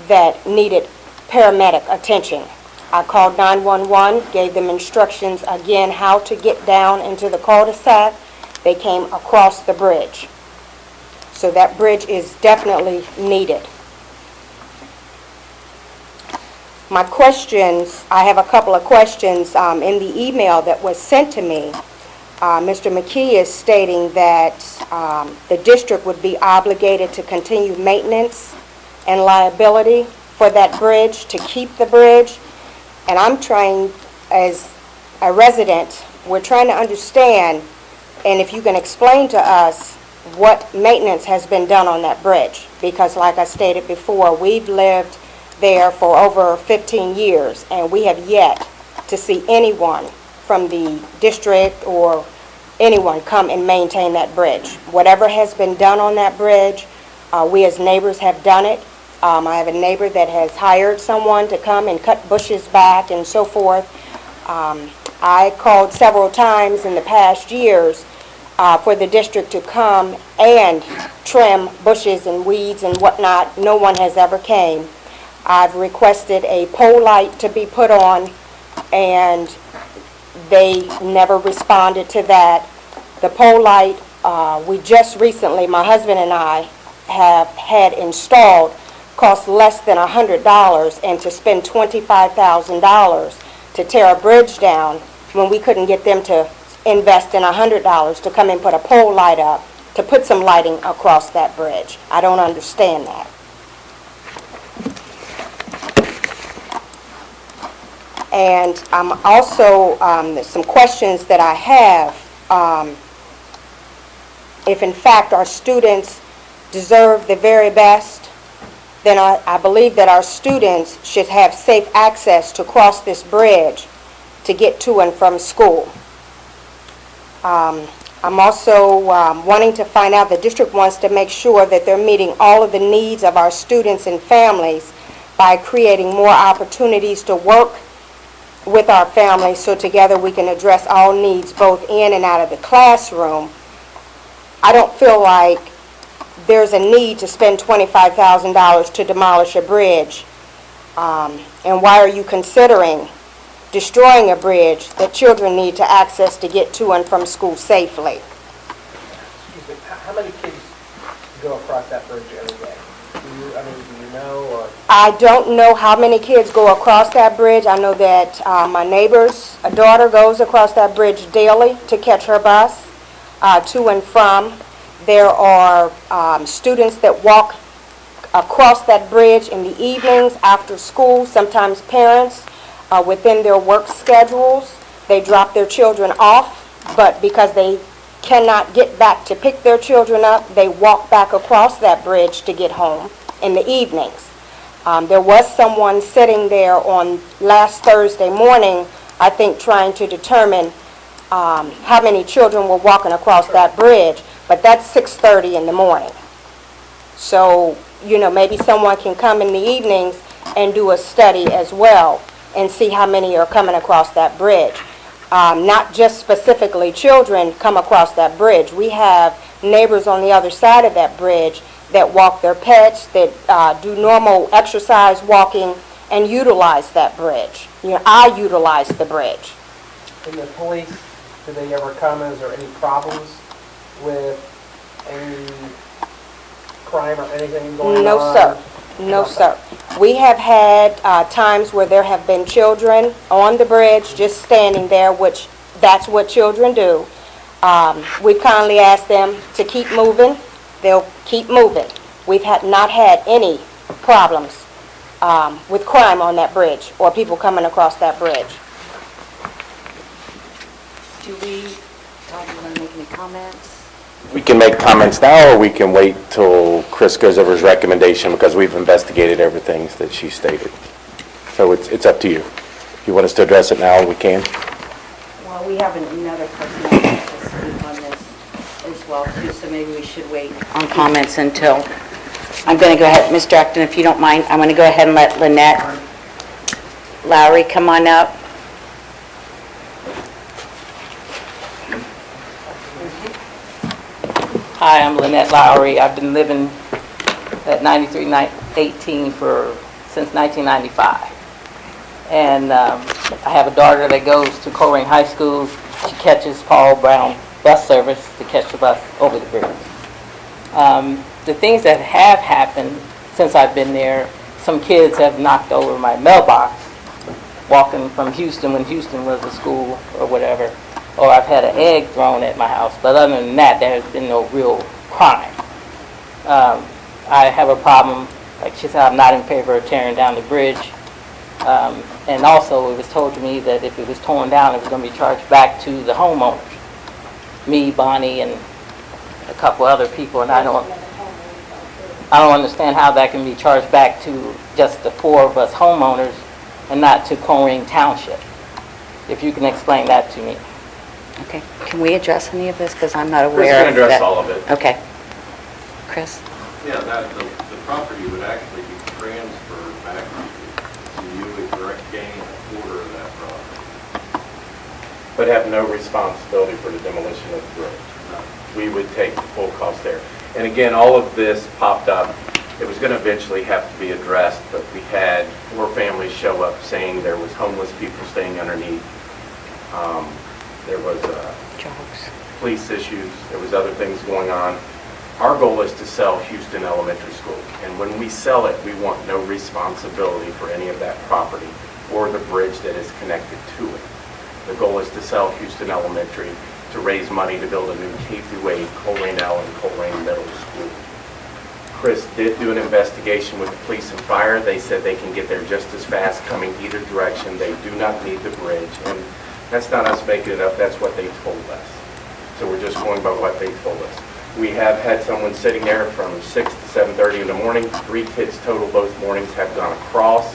that needed paramedic attention. I called 911, gave them instructions again how to get down into the cul-de-sac. They came across the bridge. So that bridge is definitely needed. My questions, I have a couple of questions in the email that was sent to me. Mr. McKee is stating that the district would be obligated to continue maintenance and liability for that bridge, to keep the bridge. And I'm trying, as a resident we're trying to understand, and if you can explain to us what maintenance has been done on that bridge. Because like I stated before, we've lived there for over 15 years, and we have yet to see anyone from the district or anyone come and maintain that bridge. Whatever has been done on that bridge, we as neighbors have done it. I have a neighbor that has hired someone to come and cut bushes back and so forth. I called several times in the past years for the district to come and trim bushes and weeds and whatnot. No one has ever came. I've requested a pole light to be put on, and they never responded to that. The pole light, we just recently, my husband and I, have had installed, cost less than $100, and to spend $25,000 to tear a bridge down when we couldn't get them to invest in $100 to come and put a pole light up, to put some lighting across that bridge. I don't understand that. And also, there's some questions that I have. If in fact our students deserve the very best, then I believe that our students should have safe access to cross this bridge to get to and from school. I'm also wanting to find out, the district wants to make sure that they're meeting all of the needs of our students and families by creating more opportunities to work with our families, so together we can address all needs both in and out of the classroom. I don't feel like there's a need to spend $25,000 to demolish a bridge. And why are you considering destroying a bridge that children need to access to get to and from school safely? Excuse me, how many kids go across that bridge every day? Do you know, or? I don't know how many kids go across that bridge. I know that my neighbor's daughter goes across that bridge daily to catch her bus to and from. There are students that walk across that bridge in the evenings after school. Sometimes parents, within their work schedules, they drop their children off, but because they cannot get back to pick their children up, they walk back across that bridge to get home in the evenings. There was someone sitting there on last Thursday morning, I think, trying to determine how many children were walking across that bridge, but that's 6:30 in the morning. So, maybe someone can come in the evenings and do a study as well and see how many are coming across that bridge. Not just specifically children come across that bridge. We have neighbors on the other side of that bridge that walk their pets, that do normal exercise walking and utilize that bridge. I utilize the bridge. And the police, do they ever come? Is there any problems with any crime or anything going on? No, sir. No, sir. We have had times where there have been children on the bridge just standing there, which that's what children do. We've kindly asked them to keep moving. They'll keep moving. We've not had any problems with crime on that bridge or people coming across that bridge. Do we want to make any comments? We can make comments now, or we can wait till Chris goes over his recommendation, because we've investigated everything that she stated. So it's up to you. If you want us to address it now, we can. Well, we have another person that wants to speak on this as well, too, so maybe we should wait on comments until, I'm going to go ahead, Mr. Acton, if you don't mind, I'm going to go ahead and let Lynette Lowry come on up. Hi, I'm Lynette Lowry. I've been living at 9318 since 1995. And I have a daughter that goes to Colerain High School. She catches Paul Brown bus service to catch the bus over the bridge. The things that have happened since I've been there, some kids have knocked over my mailbox walking from Houston when Houston was a school or whatever. Or I've had an egg thrown at my house. But other than that, there has been no real crime. I have a problem, like she said, I'm not in favor of tearing down the bridge. And also, it was told to me that if it was torn down, it was going to be charged back to the homeowners. Me, Bonnie, and a couple other people, and I don't understand how that can be charged back to just the 4 of us homeowners and not to Colerain Township. If you can explain that to me. Okay, can we address any of this, because I'm not Chris aware can of address that. all of it. Okay. Chris? Yeah, the property would actually be transferred back to you if you're gaining a quarter of that property. But have no responsibility for the demolition of the bridge. We would take the full cost there. And again, all of this popped up. It was going to eventually have to be addressed, but we had 4 families show up saying there was homeless people staying underneath. There was police issues. There was other things going on. Our goal is to sell Houston Elementary School. And when we sell it, we want no responsibility for any of that property or the bridge that is connected to it. The goal is to sell Houston Elementary to raise money to build a new K-8 Colerain L and Colerain Middle School. Chris did do an investigation with the police and fire. They said they can get there just as fast coming either direction. They do not need the bridge. And that's not us making it up. That's what they told us. So we're just going by what they told us. We have had someone sitting there from 6 to 7:30 in the morning. 3 kids total both mornings have gone across.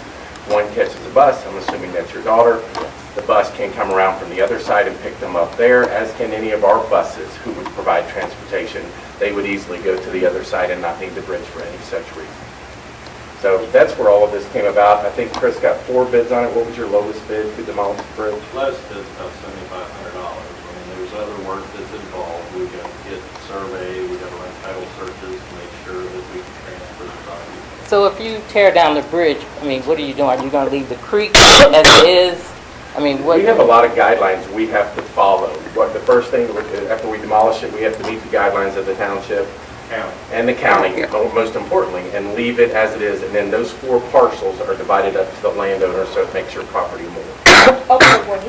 1 catches a bus. I'm assuming that's your daughter. The bus can come around from the other side and pick them up there, as can any of our buses who would provide transportation. They would easily go to the other side and not need the bridge for any such reason. So that's where all of this came about. I think Chris got 4 bids on it. What was your lowest bid to demolish the bridge? Lowest bid's about $7,500. I mean, there's other work that's involved. We got to get survey, we got to run title searches to make sure that we can transfer the property. So if you tear down the bridge, I mean, what are you doing? Are you going to leave the creek as it is? I mean, what? We have a lot of guidelines we have to follow. The first thing, after we demolish it, we have to meet the guidelines of the township and the county, most importantly, and leave it as it is. And then those 4 parcels are divided up to the landowner, so it makes your property more. Okay, well,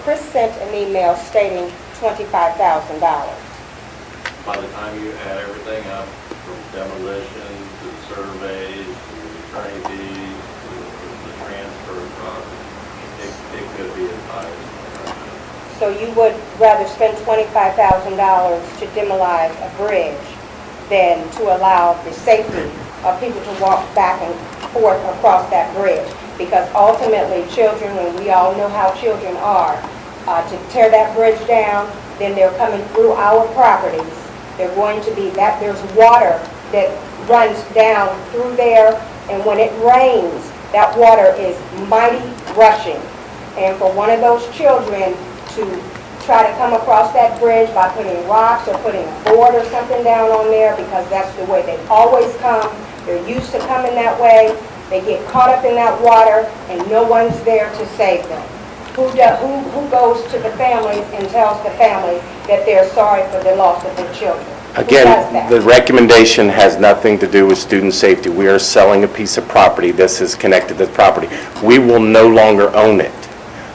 Chris sent an email stating $25,000. By the time you add everything up, from demolition to the surveys, to the attorney fees, to the transfer of property, it could be as high as So you would rather spend $25,000 to demolish a bridge than to allow the safety of people to walk back and forth across that bridge? Because ultimately, children, and we all know how children are, to tear that bridge down, then they're coming through our properties. They're going to be that, there's water that runs down through there, and when it rains, that water is mighty rushing. And for one of those children to try to come across that bridge by putting rocks or putting a board or something down on there, because that's the way they always come, they're used to coming that way, they get caught up in that water, and no one's there to save them. Who goes to the families and tells the families that they're sorry for the loss of their children? Again, the recommendation has nothing to do with student safety. We are selling a piece of property. This is connected to the property. We will no longer own it.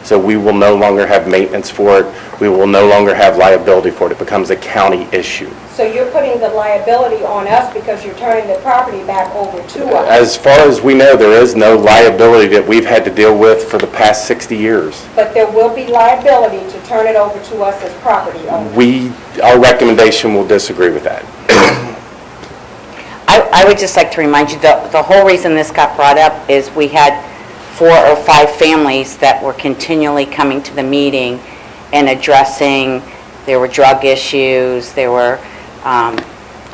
So we will no longer have maintenance for it. We will no longer have liability for it. It becomes a county issue. So you're putting the liability on us because you're turning the property back over to us? As far as we know, there is no liability that we've had to deal with for the past 60 years. But there will be liability to turn it over to us as property owners? Our recommendation will disagree with that. I would just like to remind you, the whole reason this got brought up is we had 4 or 5 families that were continually coming to the meeting and addressing, there were drug issues, there were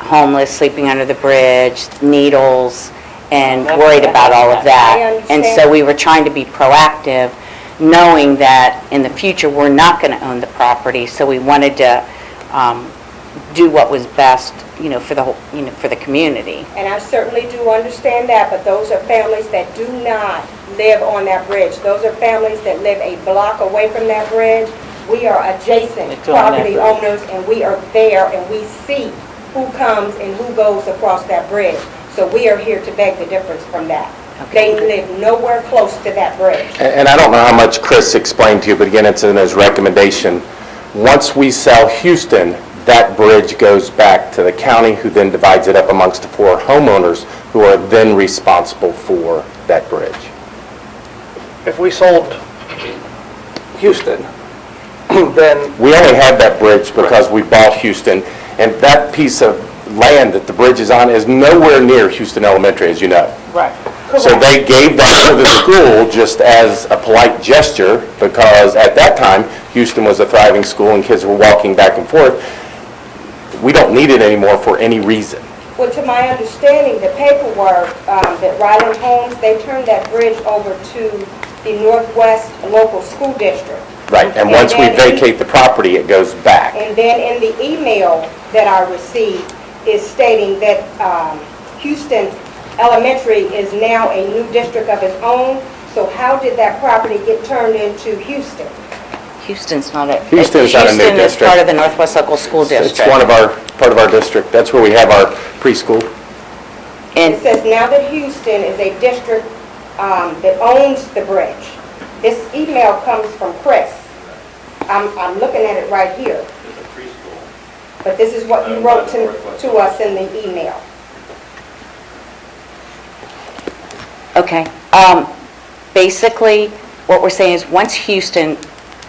homeless sleeping under the bridge, needles, and worried about all of that. And so we were trying to be proactive, knowing that in the future we're not going to own the property, so we wanted to do what was best, for the whole, for the community. And I certainly do understand that, but those are families that do not live on that bridge. Those are families that live a block away from that bridge. We are adjacent property owners, and we are there, and we see who comes and who goes across that bridge. So we are here to beg the difference from that. Okay. They live nowhere close to that bridge. And I don't know how much Chris explained to you, but again, it's in his recommendation. Once we sell Houston, that bridge goes back to the county, who then divides it up amongst the 4 homeowners, who are then responsible for that bridge. if we sold Houston, then We only have that bridge because we bought Houston, and that piece of land that the bridge is on is nowhere near Houston Elementary, as you know. right. So they gave that to the school just as a polite gesture, because at that time, Houston was a thriving school and kids were walking back and forth. We don't need it anymore for any reason. Well, to my understanding, the paperwork that Ryland Homes, they turned that bridge over to the Northwest Local School District. Right, and once we vacate the property, it goes back. And then in the email that I received is stating that Houston Elementary is now a new district of its own. So how did that property get turned into Houston? Houston's not a... Houston's not a new Houston is district. part of the Northwest Local School District. It's part of our district. That's where we have our preschool. It says now that Houston is a district that owns the bridge. This email comes from Chris. I'm looking at it right here. It's a preschool. But this is what you wrote to us in the email. Okay. Basically, what we're saying is once Houston,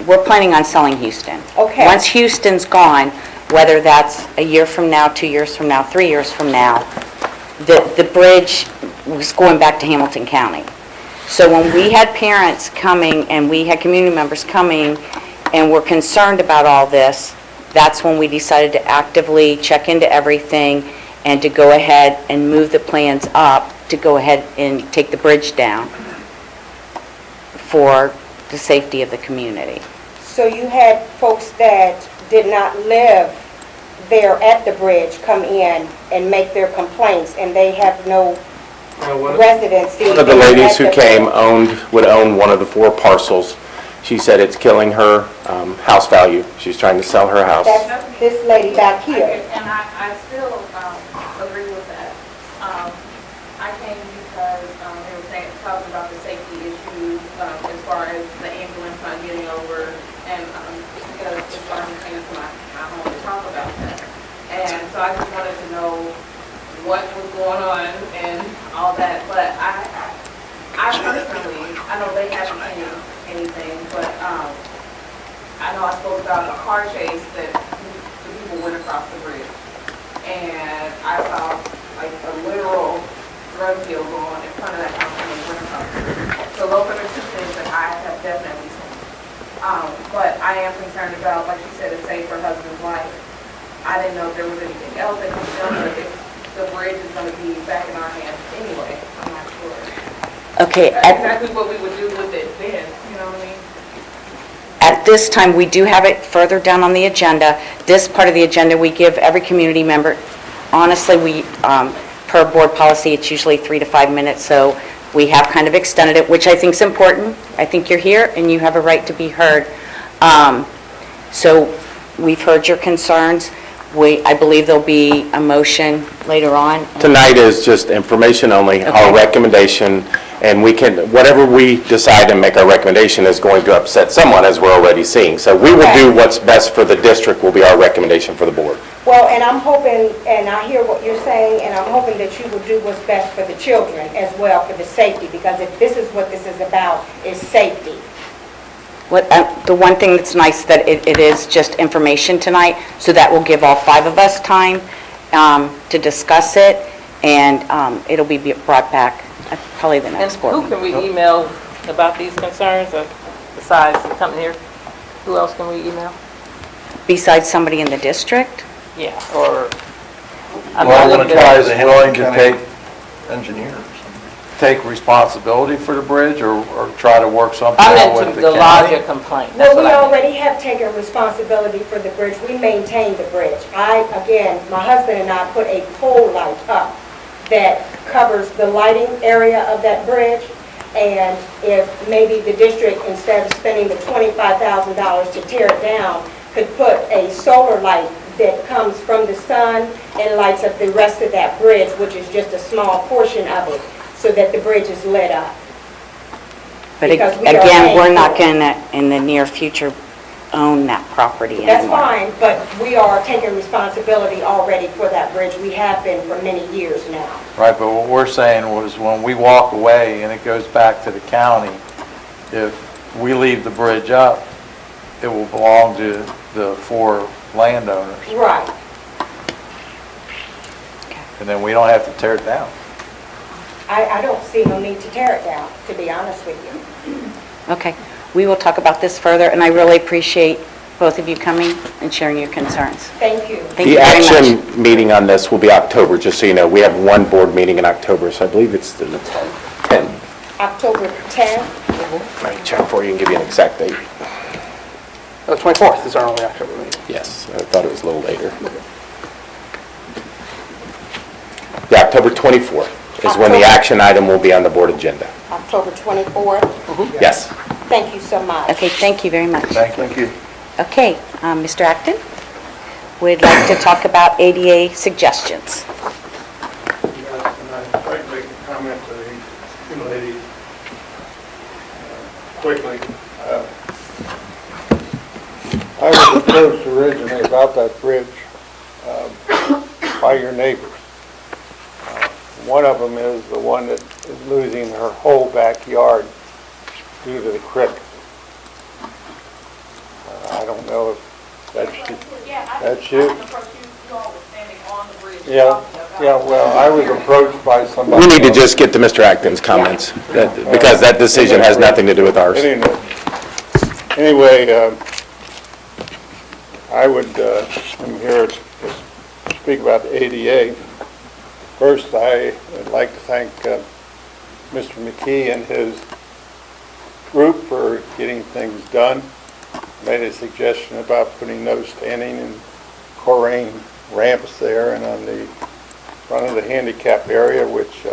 we're planning on selling Houston. Okay. Once Houston's gone, whether that's a year from now, 2 years from now, 3 years from now, the bridge was going back to Hamilton County. So when we had parents coming and we had community members coming and were concerned about all this, that's when we decided to actively check into everything and to go ahead and move the plans up to go ahead and take the bridge down for the safety of the community. So you had folks that did not live there at the bridge come in and make their complaints, and they have no residency. One of the ladies who came would own one of the 4 parcels. She said it's killing her house value. She's trying to sell her house. That's this lady back here. And I still agree with that. I came because they were talking about the safety issues as far as the ambulance not getting over, and because it's why I'm saying to my home to talk about that. And so I just wanted to know what was going on and all that. But I personally, I know they haven't seen anything, but I know I spoke about a car chase that the people went across the bridge. And I saw like a literal drug deal going on in front of that house when they went across the bridge. So those are the 2 things that I have definitely seen. But I am concerned about, like you said, a safer husband's life. I didn't know if there was anything else that could be done, but if the bridge is going to be back in our hands anyway, I'm not sure. Okay. Exactly what we would do with it then, you know what I mean? At this time, we do have it further down on the agenda. This part of the agenda, we give every community member, honestly, per board policy, it's usually 3 to 5 minutes, so we have kind of extended it, which I think is important. I think you're here and you have a right to be heard. So we've heard your concerns. I believe there'll be a motion later on. Tonight is just information only, our recommendation, and we can, whatever we decide and make our recommendation is going to upset someone, as we're already seeing. So we will do what's best for the district, will be our recommendation for the board. Well, and I'm hoping, and I hear what you're saying, and I'm hoping that you will do what's best for the children as well, for the safety, because if this is what this is about, is safety. The one thing that's nice that it is just information tonight, so that will give all 5 of us time to discuss it, and it'll be brought back at probably the next board. Who can we email about these concerns, besides coming here? Who else can we email? Besides somebody in the district? Yeah, or... Well, I'm going to try, is willing to take engineers, take responsibility for the bridge, or try to work something out with the county? larger complaint. Well, we already have taken responsibility for the bridge. We maintain the bridge. Again, my husband and I put a pole light up that covers the lighting area of that bridge. And if maybe the district, instead of spending the $25,000 to tear it down, could put a solar light that comes from the sun and lights up the rest of that bridge, which is just a small portion of it, so that the bridge is lit up. But Because we are again, we're paying not for it. going to, in the near future, own that property anymore. That's fine, but we are taking responsibility already for that bridge. We have been for many years now. Right, but what we're saying was when we walk away and it goes back to the county, if we leave the bridge up, it will belong to the 4 landowners. Right. And then we don't have to tear it down. I don't see no need to tear it down, to be honest with you. Okay, we will talk about this further, and I really appreciate both of you coming and sharing your concerns. Thank you. Thank you The very much. action meeting on this will be October, just so you know. We have one board meeting in October, so I believe it's the 10th. October 10th. Let me check for you and give you an exact date. The 24th is our only October meeting. Yes, I thought it was a little later. The October 24th is when the action item will be on the board agenda. October 24th. Yes. Thank you so much. Okay, thank you very much. Thank you. Okay, Mr. Acton, we'd like to talk about ADA suggestions. I'd like to make a comment to these two ladies quickly. I was approached originally about that bridge by your neighbors. One of them is the one that is losing her whole backyard due to the creek. I don't know if that's you. Yeah, well, I was approached by somebody. We need to just get to Mr. Acton's comments, because that decision has nothing to do with ours. Anyway, I would come here to speak about the ADA. First, I would like to thank Mr. McKee and his group for getting things done. Made a suggestion about putting no standing and Colerain ramps there and on the front of the handicap area, which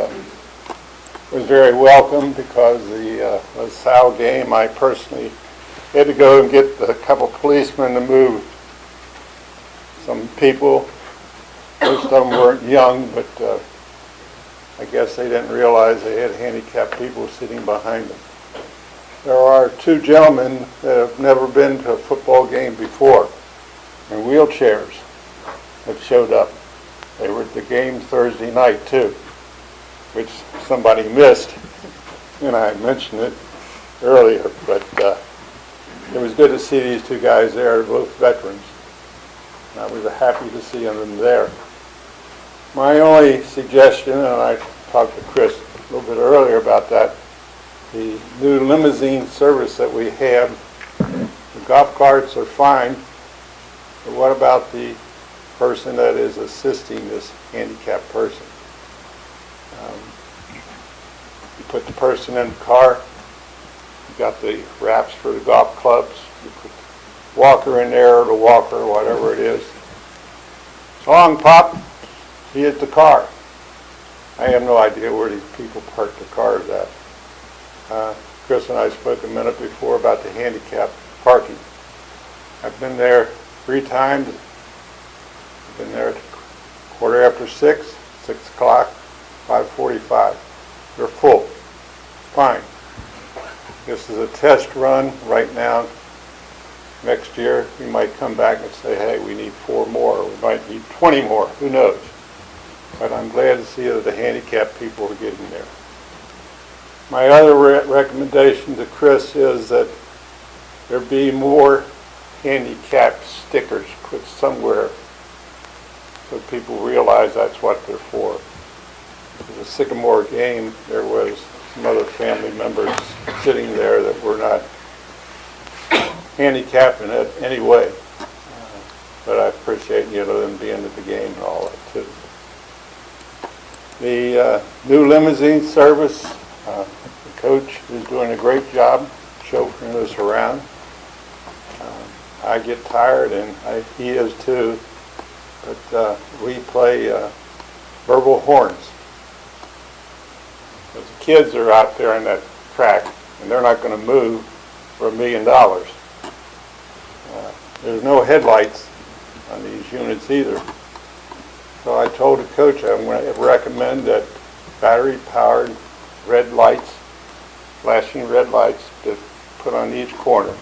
was very welcome because the LaSalle game, I personally had to go and get a couple policemen to move some people. Most of them weren't young, but I guess they didn't realize they had handicapped people sitting behind them. There are 2 gentlemen that have never been to a football game before in wheelchairs that showed up. They were at the game Thursday night too, which somebody missed, and I mentioned it earlier, but it was good to see these 2 guys there, both veterans. I was happy to see them there. My only suggestion, and I talked to Chris a little bit earlier about that, the new limousine service that we have, the golf carts are fine, but what about the person that is assisting this handicapped person? You put the person in the car, you got the wraps for the golf clubs, you put the walker in there, or the walker, whatever it is. So long, Pop, see you at the car. I have no idea where these people park their cars at. Chris and I spoke a minute before about the handicap parking. I've been there 3 times. I've been there at 6:15, 6 o'clock, 5:45. They're full. Fine. This is a test run right now. Next year, we might come back and say, hey, we need 4 more, or we might need 20 more, who knows? But I'm glad to see that the handicapped people are getting there. My other recommendation to Chris is that there be more handicap stickers put somewhere so people realize that's what they're for. At the Sycamore game, there was some other family members sitting there that were not handicapped in it anyway. But I appreciate, them being at the game and all that too. The new limousine service, the coach is doing a great job chauffeuring us around. I get tired, and he is too, but we play verbal horns. The kids are out there on that track, and they're not going to move for $1 million. There's no headlights on these units either. So I told the coach I'm going to recommend that battery-powered red lights, flashing red lights, to put on each corner.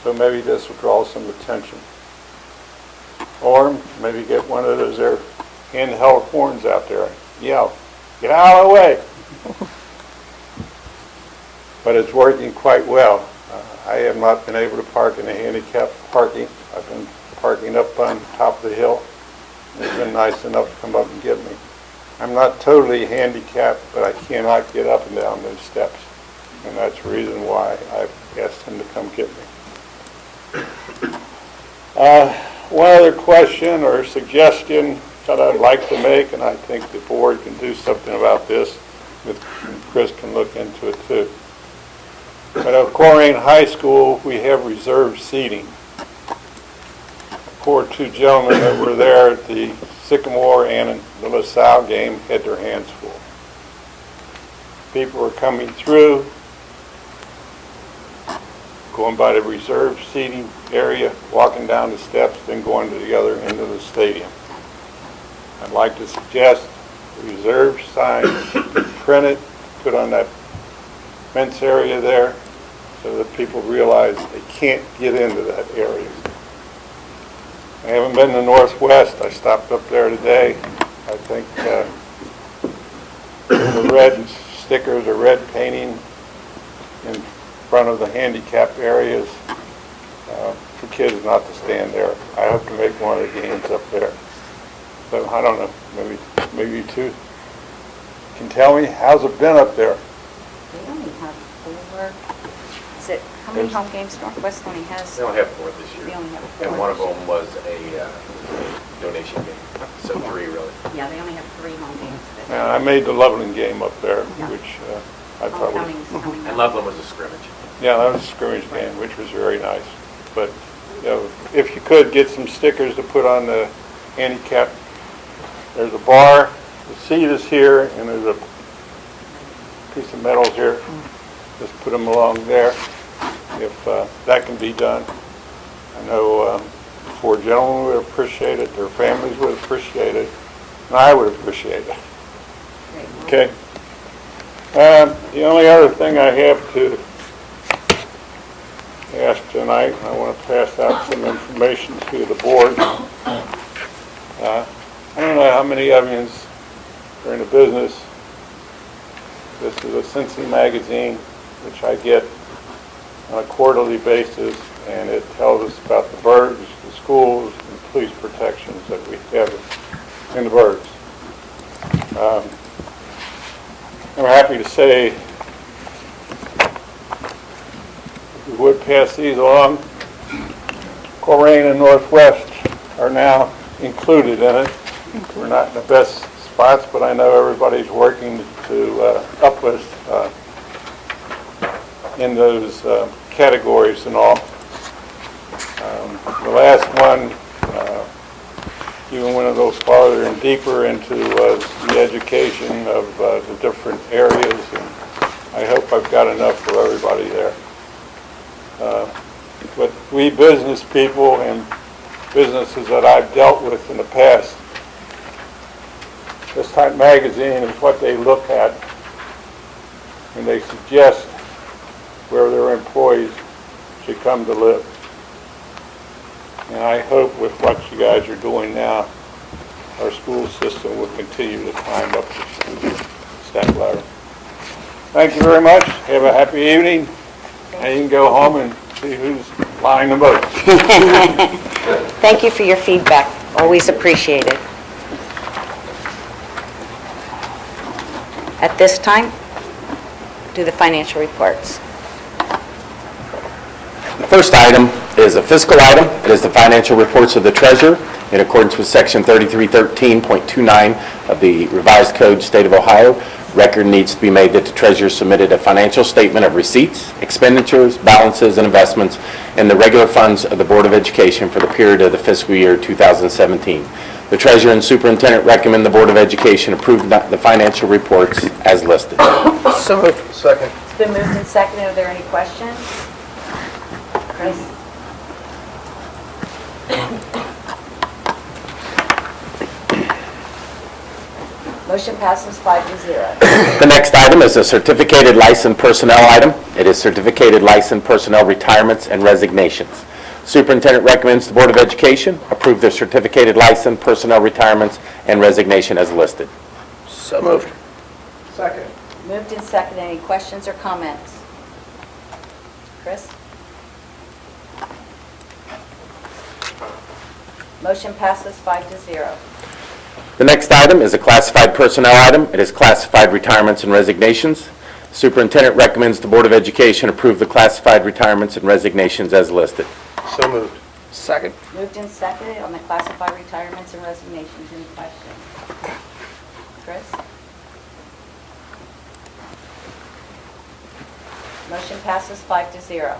So maybe this will draw some attention. Or maybe get one of those there handheld horns out there. Yell, get out of the way. but it's working quite well. I have not been able to park in the handicap parking. I've been parking up on top of the hill. They've been nice enough to come up and get me. I'm not totally handicapped, but I cannot get up and down those steps. And that's the reason why I've asked him to come get me. One other question or suggestion that I'd like to make, and I think the board can do something about this, Chris can look into it too. At Colerain High School, we have reserved seating. Poor two gentlemen that were there at the Sycamore and the LaSalle game had their hands full. People were coming through, going by the reserved seating area, walking down the steps, then going to the other end of the stadium. I'd like to suggest reserved signs printed, put on that fence area there, so that people realize they can't get into that area. I haven't been to Northwest. I stopped up there today. I think the red stickers or red painting in front of the handicap areas for kids not to stand there. I hope to make one of the games up there. So I don't know, maybe you two can tell me, how's it been up there? They only have 4. Is it, how many home games Northwest only has? They only have 4 this year. They only have 4. And one of them was a donation game, so 3 really. Yeah, they only have 3 home games. I made the Loveland game up there, which I thought was... And Loveland was a scrimmage. Yeah, that was a scrimmage game, which was very nice. But, you know, if you could get some stickers to put on the handicap, there's a bar, the seat is here, and there's a piece of metal here. Just put them along there, if that can be done. I know 4 gentlemen would appreciate it, their families would appreciate it, and I would appreciate it. Okay. The only other thing I have to ask tonight, I want to pass out some information to the board. I don't know how many of you are in the business. This is a Cincy magazine, which I get on a quarterly basis, and it tells us about the birds, the schools, and police protections that we have in the birds. I'm happy to say we would pass these along. Colerain and Northwest are now included in it. We're not in the best spots, but I know everybody's working to uplift in those categories and all. The last one even went a little farther and deeper into the education of the different areas, and I hope I've got enough for everybody there. But we business people and businesses that I've dealt with in the past, this type magazine is what they look at when they suggest where their employees should come to live. And I hope with what you guys are doing now, our school system will continue to climb up the step ladder. Thank you very much. Have a happy evening. And you can go home and see who's lying the most. Thank you for your feedback. Always appreciated. At this time, do the financial reports. The first item is a fiscal item. It is the financial reports of the treasurer in accordance with Section 3313.29 of the Revised Code, State of Ohio. Record needs to be made that the treasurer submitted a financial statement of receipts, expenditures, balances, and investments in the regular funds of the Board of Education for the period of the fiscal year 2017. The treasurer and superintendent recommend the Board of Education approve the financial reports as listed. So moved. Second. It's been moved and seconded. Are there any questions? Chris? Motion passes 5-0. The next item is a certificated licensed personnel item. It is certificated licensed personnel retirements and resignations. Superintendent recommends the Board of Education approve the certificated licensed personnel retirements and resignation as listed. So moved. Second. Moved and seconded. Any questions or comments? Chris? Motion passes 5-0. The next item is a classified personnel item. It is classified retirements and resignations. Superintendent recommends the Board of Education approve the classified retirements and resignations as listed. So moved. Second. Moved and seconded on the classified retirements and resignations. Any questions? Chris? Motion passes 5-0.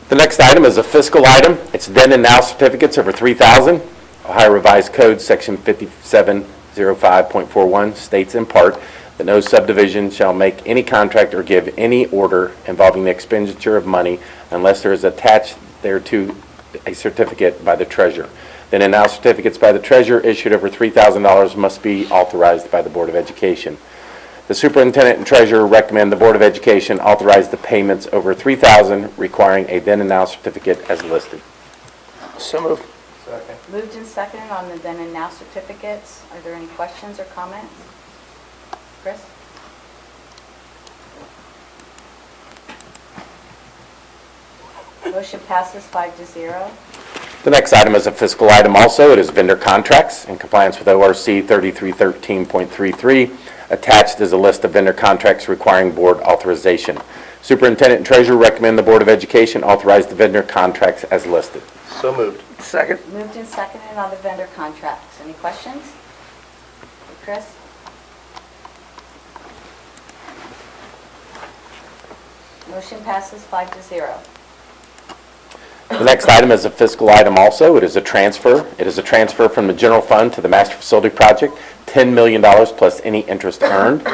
The next item is a fiscal item. It's then and now certificates over $3,000. Ohio Revised Code, Section 5705.41 states in part that no subdivision shall make any contract or give any order involving the expenditure of money unless there is attached thereto a certificate by the treasurer. Then and now certificates by the treasurer issued over $3,000 must be authorized by the Board of Education. The superintendent and treasurer recommend the Board of Education authorize the payments over $3,000 requiring a then and now certificate as listed. So moved. Second. Moved and seconded on the then and now certificates. Are there any questions or comments? Chris? Motion passes 5-0. The next item is a fiscal item also. It is vendor contracts in compliance with ORC 3313.33. Attached is a list of vendor contracts requiring board authorization. Superintendent and treasurer recommend the Board of Education authorize the vendor contracts as listed. So moved. Second. Moved and seconded on the vendor contracts. Any questions? Chris? Motion passes 5-0. The next item is a fiscal item also. It is a transfer. It is a transfer from the general fund to the master facility project, $10 million plus any interest earned.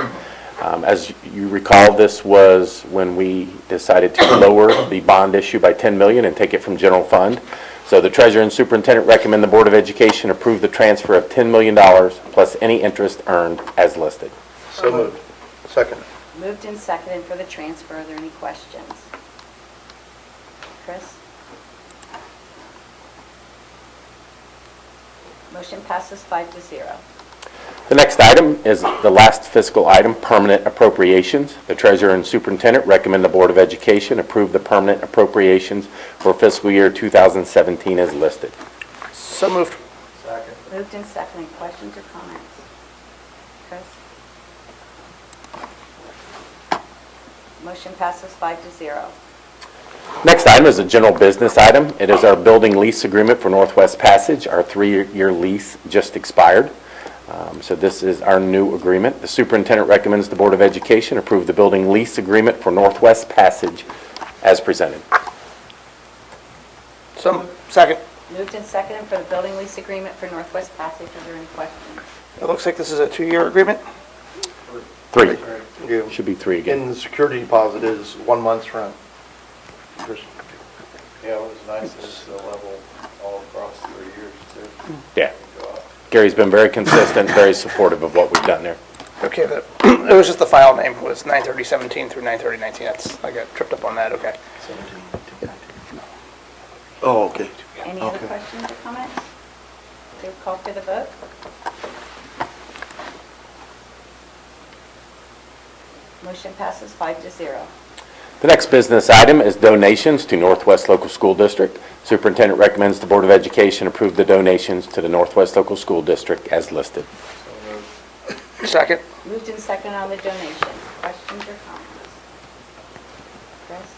As you recall, this was when we decided to lower the bond issue by $10 million and take it from general fund. So the treasurer and superintendent recommend the Board of Education approve the transfer of $10 million plus any interest earned as listed. So moved. Second. Moved and seconded for the transfer. Are there any questions? Chris? Motion passes 5-0. The next item is the last fiscal item, permanent appropriations. The treasurer and superintendent recommend the Board of Education approve the permanent appropriations for fiscal year 2017 as listed. So moved. Second. Moved and seconded. Questions or comments? Chris? Motion passes 5-0. Next item is a general business item. It is our building lease agreement for Northwest Passage. Our 3-year lease just expired. So this is our new agreement. The superintendent recommends the Board of Education approve the building lease agreement for Northwest Passage as presented. Second. Moved and seconded for the building lease agreement for Northwest Passage. Are there any questions? It looks like this is a 2-year agreement. 3. Should be 3 again. And the security deposit is 1 month's rent. Yeah, it was nice that it's a level all across 3 years, too. Yeah. Gary's been very consistent, very supportive of what we've done there. Okay, it was just the file name was 9/30/17 through 9/30/19. That's, I got tripped up on that, okay. Oh, okay. Any other questions or comments? Do we call for the vote? Motion passes 5-0. The next business item is donations to Northwest Local School District. Superintendent recommends the Board of Education approve the donations to the Northwest Local School District as listed. Second. Moved and seconded on the donation. Questions or comments? Chris?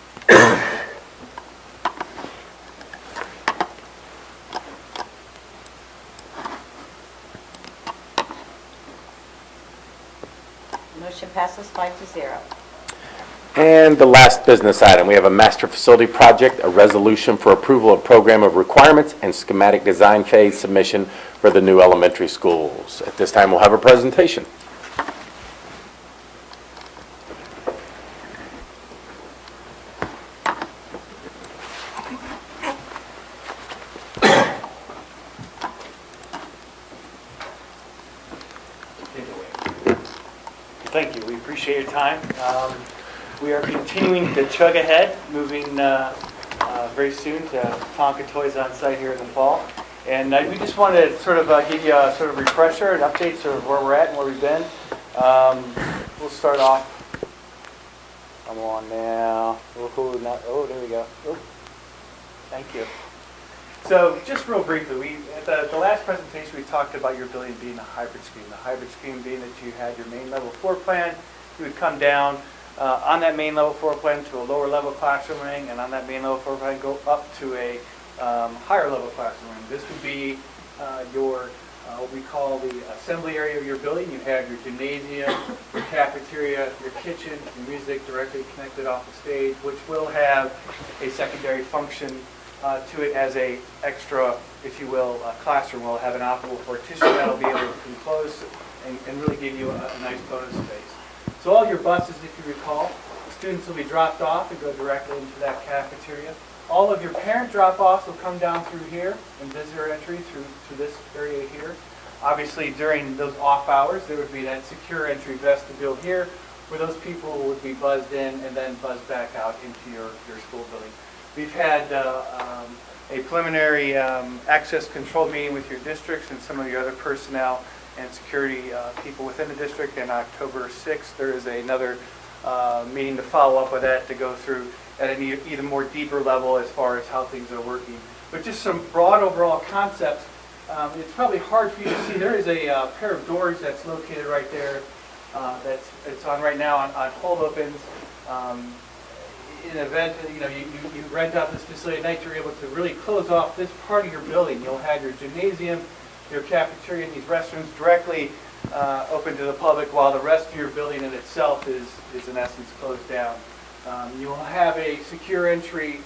Motion passes 5-0. And the last business item, we have a master facility project, a resolution for approval of program of requirements and schematic design phase submission for the new elementary schools. At this time, we'll have a presentation. Thank you. We appreciate your time. We are continuing to chug ahead, moving very soon to Tonka Toys on site here in the fall. And we just wanted to sort of give you a sort of refresher and update sort of where we're at and where we've been. We'll start off Come on now. Oh, there we go. Oh, thank you. So just real briefly, at the last presentation, we talked about your building being a hybrid scheme. The hybrid scheme being that you had your main level floor plan, you would come down on that main level floor plan to a lower level classroom wing, and on that main level floor plan go up to a higher level classroom wing. This would be your what we call the assembly area of your building. You have your gymnasium, your cafeteria, your kitchen, your music directly connected off the stage, which will have a secondary function to it as a extra, if you will, classroom. Will have an operable partition that'll be able to enclose and really give you a nice bonus space. So all your buses, if you recall, students will be dropped off and go directly into that cafeteria. All of your parent drop-offs will come down through here and visitor entry through this area here. Obviously, during those off hours, there would be that secure entry vestibule here where those people would be buzzed in and then buzzed back out into your school building. We've had a preliminary access control meeting with your districts and some of your other personnel and security people within the district. And October 6th, there is another meeting to follow up with that to go through at an even more deeper level as far as how things are working. But just some broad overall concepts. It's probably hard for you to see. There is a pair of doors that's located right there. It's on right now on hold opens. In an event, you rent out this facility at night, you're able to really close off this part of your building. You'll have your gymnasium, your cafeteria, and these restrooms directly open to the public, while the rest of your building in itself is in essence closed down. You will have a secure entry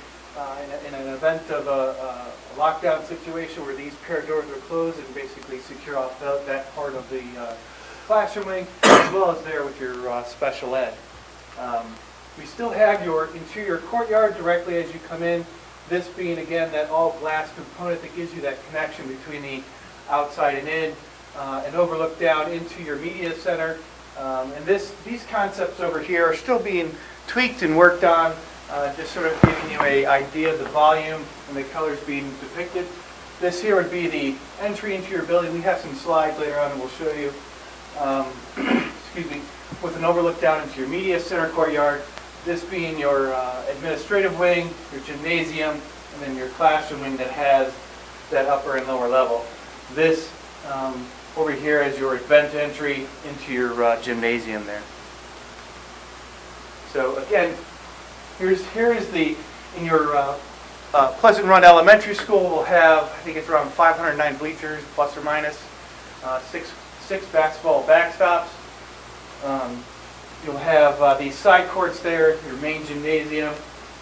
in an event of a lockdown situation where these pair of doors are closed and basically secure off that part of the classroom wing, as well as there with your special ed. We still have your interior courtyard directly as you come in, this being again that all glass component that gives you that connection between the outside and in, and overlook down into your media center. And these concepts over here are still being tweaked and worked on, just sort of giving you an idea of the volume and the colors being depicted. This here would be the entry into your building. We have some slides later on and we'll show you, excuse me, with an overlook down into your media center courtyard. This being your administrative wing, your gymnasium, and then your classroom wing that has that upper and lower level. This over here is your event entry into your gymnasium there. So again, here is the, in your Pleasant Run Elementary School, we'll have, I think it's around 509 bleachers, plus or minus, six basketball backstops. You'll have these side courts there, your main gymnasium,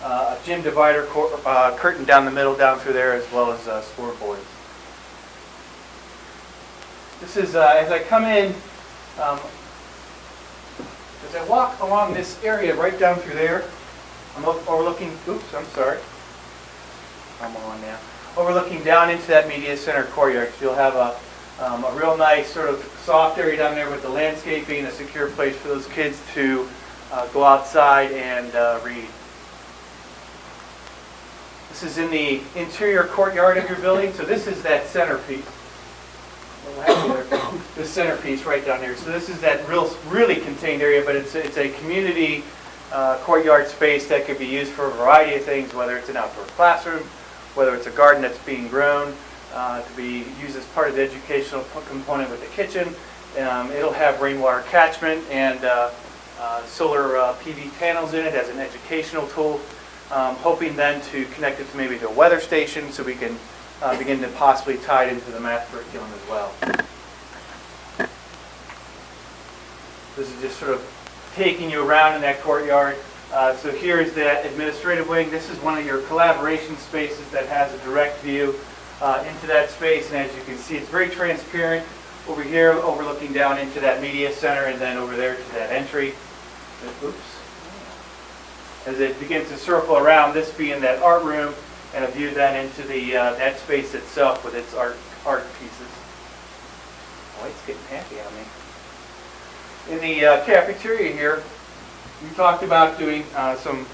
a gym divider curtain down the middle, down through there, as well as scoreboards. This is, as I come in, as I walk along this area right down through there, I'm overlooking, oops, I'm sorry. I'm on now. Overlooking down into that media center courtyard. So you'll have a real nice sort of soft area down there with the landscaping, a secure place for those kids to go outside and read. This is in the interior courtyard of your building. So this is that centerpiece. The centerpiece right down here. So this is that really contained area, but it's a community courtyard space that could be used for a variety of things, whether it's an outdoor classroom, whether it's a garden that's being grown, to be used as part of the educational component with the kitchen. It'll have rainwater catchment and solar PV panels in it as an educational tool, hoping then to connect it to maybe the weather station so we can begin to possibly tie it into the math curriculum as well. This is just sort of taking you around in that courtyard. So here is that administrative wing. This is one of your collaboration spaces that has a direct view into that space. And as you can see, it's very transparent. Over here, overlooking down into that media center, and then over there to that entry. Oops. As it begins to circle around, this being that art room, and a view then into the that space itself with its art pieces. Oh, it's getting happy on me. In the cafeteria here, we talked about doing some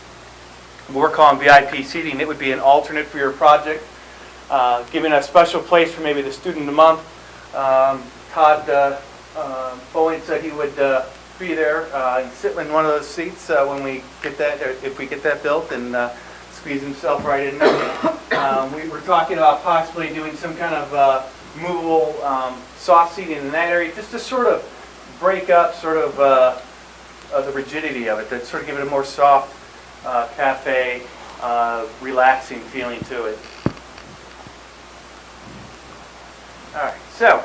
work on VIP seating. It would be an alternate for your project, giving a special place for maybe the student of the month. Todd Bowen said he would be there and sit in one of those seats when we get that, or if we get that built, and squeeze himself right in there. We were talking about possibly doing some kind of movable soft seating in that area, just to sort of break up sort of the rigidity of it, to sort of give it a more soft cafe, relaxing feeling to it. All right, so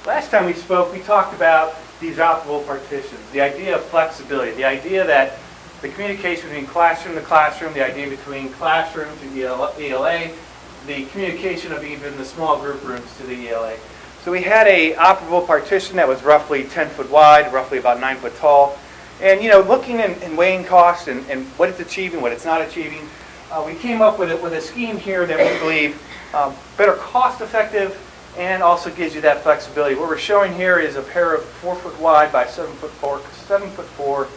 last time we spoke, we talked about these operable partitions, the idea of flexibility, the idea that the communication between classroom to classroom, the idea between classroom to ELA, the communication of even the small group rooms to the ELA. So we had a operable partition that was roughly 10 foot wide, roughly about 9 foot tall. And looking and weighing costs and what it's achieving, what it's not achieving, we came up with a scheme here that we believe better cost effective and also gives you that flexibility. What we're showing here is a pair of 4 foot wide by 7 foot 4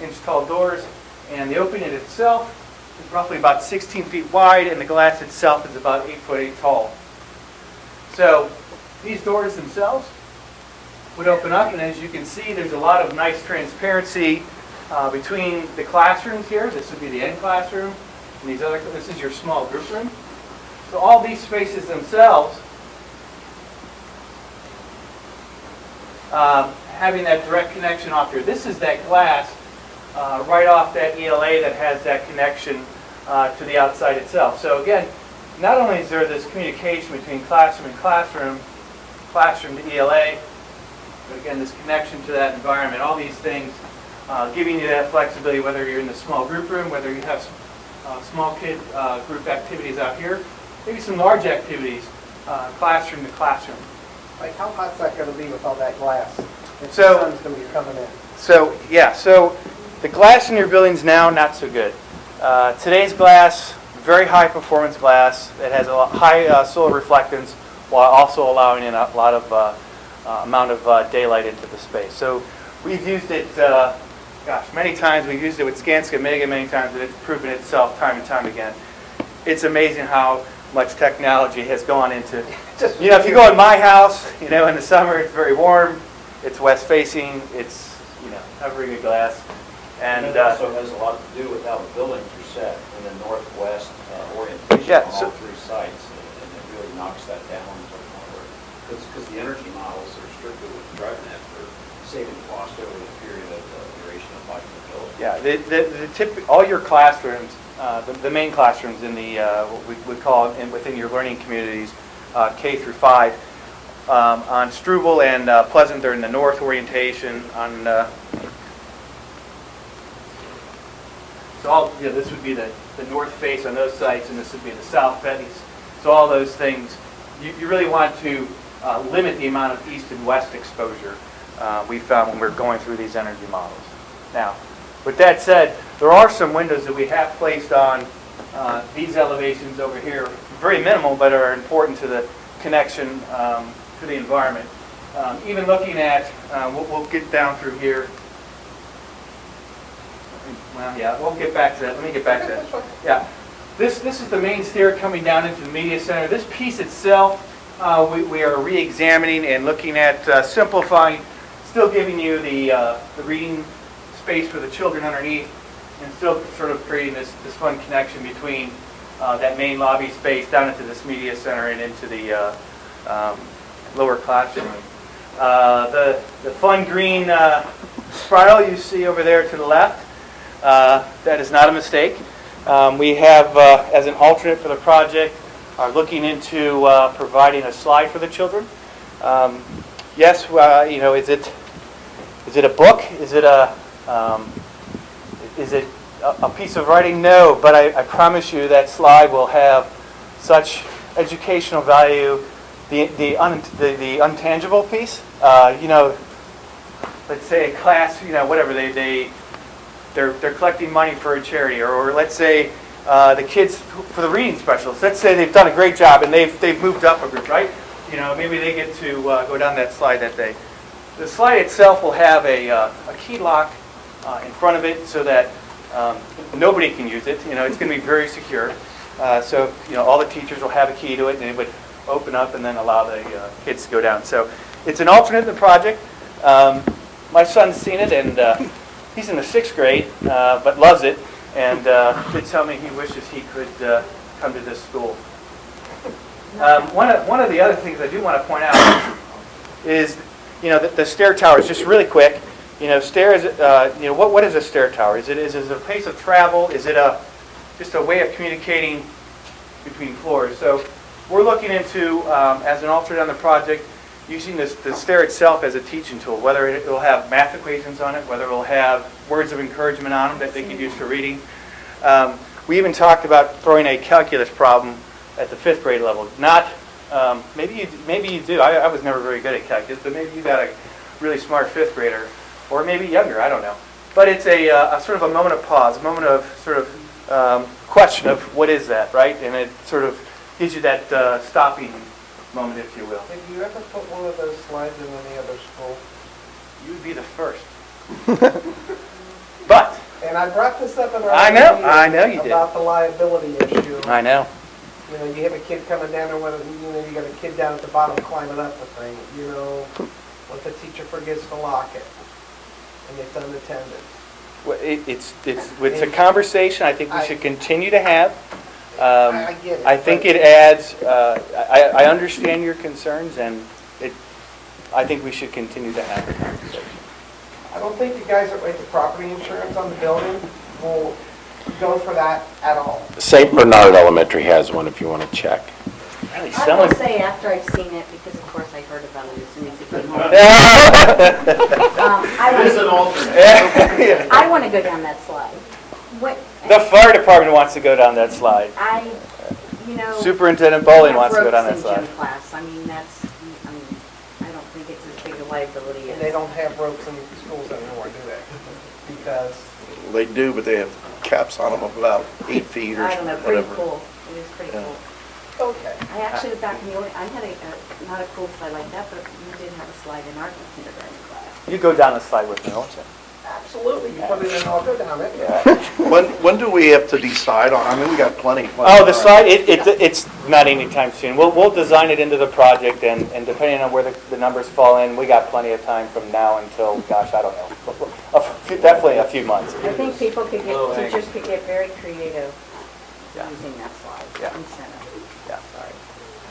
inch tall doors, and the opening itself is roughly about 16 feet wide, and the glass itself is about 8 foot 8 tall. So these doors themselves would open up, and as you can see, there's a lot of nice transparency between the classrooms here. This would be the end classroom, and this is your small group room. So all these spaces themselves having that direct connection off here. This is that glass right off that ELA that has that connection to the outside itself. So again, not only is there this communication between classroom and classroom, classroom to ELA, but again, this connection to that environment, all these things giving you that flexibility, whether you're in the small group room, whether you have small kid group activities out here, maybe some large activities, classroom to classroom. Like, how hot's that going to be with all that glass? If So- the sun's going to be coming in. So the glass in your building's now not so good. Today's glass, very high performance glass. It has a high solar reflectance while also allowing in a lot of amount of daylight into the space. So we've used it, many times. We've used it with Skanska Mega many times, and it's proven itself time and time again. It's amazing how much technology has gone into, if you go in my house, in the summer it's very warm, it's west facing, it's, not very good glass. And it also has a lot to do with how the buildings are set in the northwest orientation on all three sites, and it really knocks that down to the point where, because the energy models are strictly with driving that for saving cost over the period of duration of life of the building. All your classrooms, the main classrooms in the, what we would call within your learning communities, K through 5, on Struble and Pleasant, they're in the north orientation. So this would be the north face on those sites, and this would be the south face. So all those things, you really want to limit the amount of east and west exposure we found when we're going through these energy models. Now, with that said, there are some windows that we have placed on these elevations over here, very minimal, but are important to the connection to the environment. Even looking at, we'll get down through here. Well, yeah, we'll get back to that. Let me get back to that. Yeah, this is the main stair coming down into the media center. This piece itself, we are re-examining and looking at simplifying, still giving you the reading space for the children underneath, and still sort of creating this fun connection between that main lobby space down into this media center and into the lower classroom. The fun green spiral you see over there to the left, that is not a mistake. We have, as an alternate for the project, are looking into providing a slide for the children. Yes, is it a book? Is it a piece of writing? No, but I promise you that slide will have such educational value. The untangible piece, let's say a class, whatever, they're collecting money for a charity, or let's say the kids for the reading specialists. Let's say they've done a great job and they've moved up a group, right? Maybe they get to go down that slide that day. The slide itself will have a key lock in front of it so that nobody can use it. It's going to be very secure. So all the teachers will have a key to it, and it would open up and then allow the kids to go down. So it's an alternate in the project. my son's seen it, and he's in the 6th grade, but loves it, and did tell me he wishes he could come to this school. One of the other things I do want to point out is, the stair towers. Just really quick, stairs. What is a stair tower? Is it a place of travel? Is it just a way of communicating between floors? So we're looking into, as an alternate on the project, using the stair itself as a teaching tool, whether it will have math equations on it, whether it will have words of encouragement on them that they can use for reading. We even talked about throwing a calculus problem at the 5th grade level. Not, maybe you do. I was never very good at calculus, but maybe you got a really smart 5th grader, or maybe younger, I don't know. But it's a sort of a moment of pause, a moment of sort of question of what is that, right? And it sort of gives you that stopping moment, if you will. Have you ever put one of those slides in any other school? You would be the first. But And I brought this up in our I know you did. about the liability issue. I know. You have a kid coming down there, you got a kid down at the bottom climbing up the thing, what if the teacher forgets to lock it and it's unattended? Well, it's a conversation I think we should continue to have. I get it. I think it adds, I understand your concerns, and I think we should continue to have the conversation. I don't think you guys that write the property insurance on the building will go for that at all. St. Bernard Elementary has one if you want to check. Really, I will say after I've seen it, because of course I heard about it as soon as it came home. I want to go down that slide. The fire department wants to go down that slide. Superintendent Bowling wants to go down that slide. Gym class. I don't think it's as big a liability And they don't have ropes in schools anymore, do they? Because They do, but they have caps on them of about 8 feet or I don't know, pretty whatever. cool. It is pretty cool. Okay. I actually, back in the old, I had not a cool slide like that, but we did have a slide in our kindergarten class. You go down the slide with me, won't you? Absolutely, you put it in, I'll go down it. When do we have to decide on, I mean, we got plenty. Oh, the slide, it's not anytime soon. We'll design it into the project, and depending on where the numbers fall in, we got plenty of time from now until, gosh, I don't know, definitely a few months. I think teachers could get very creative using that slide incentive. Yeah, sorry.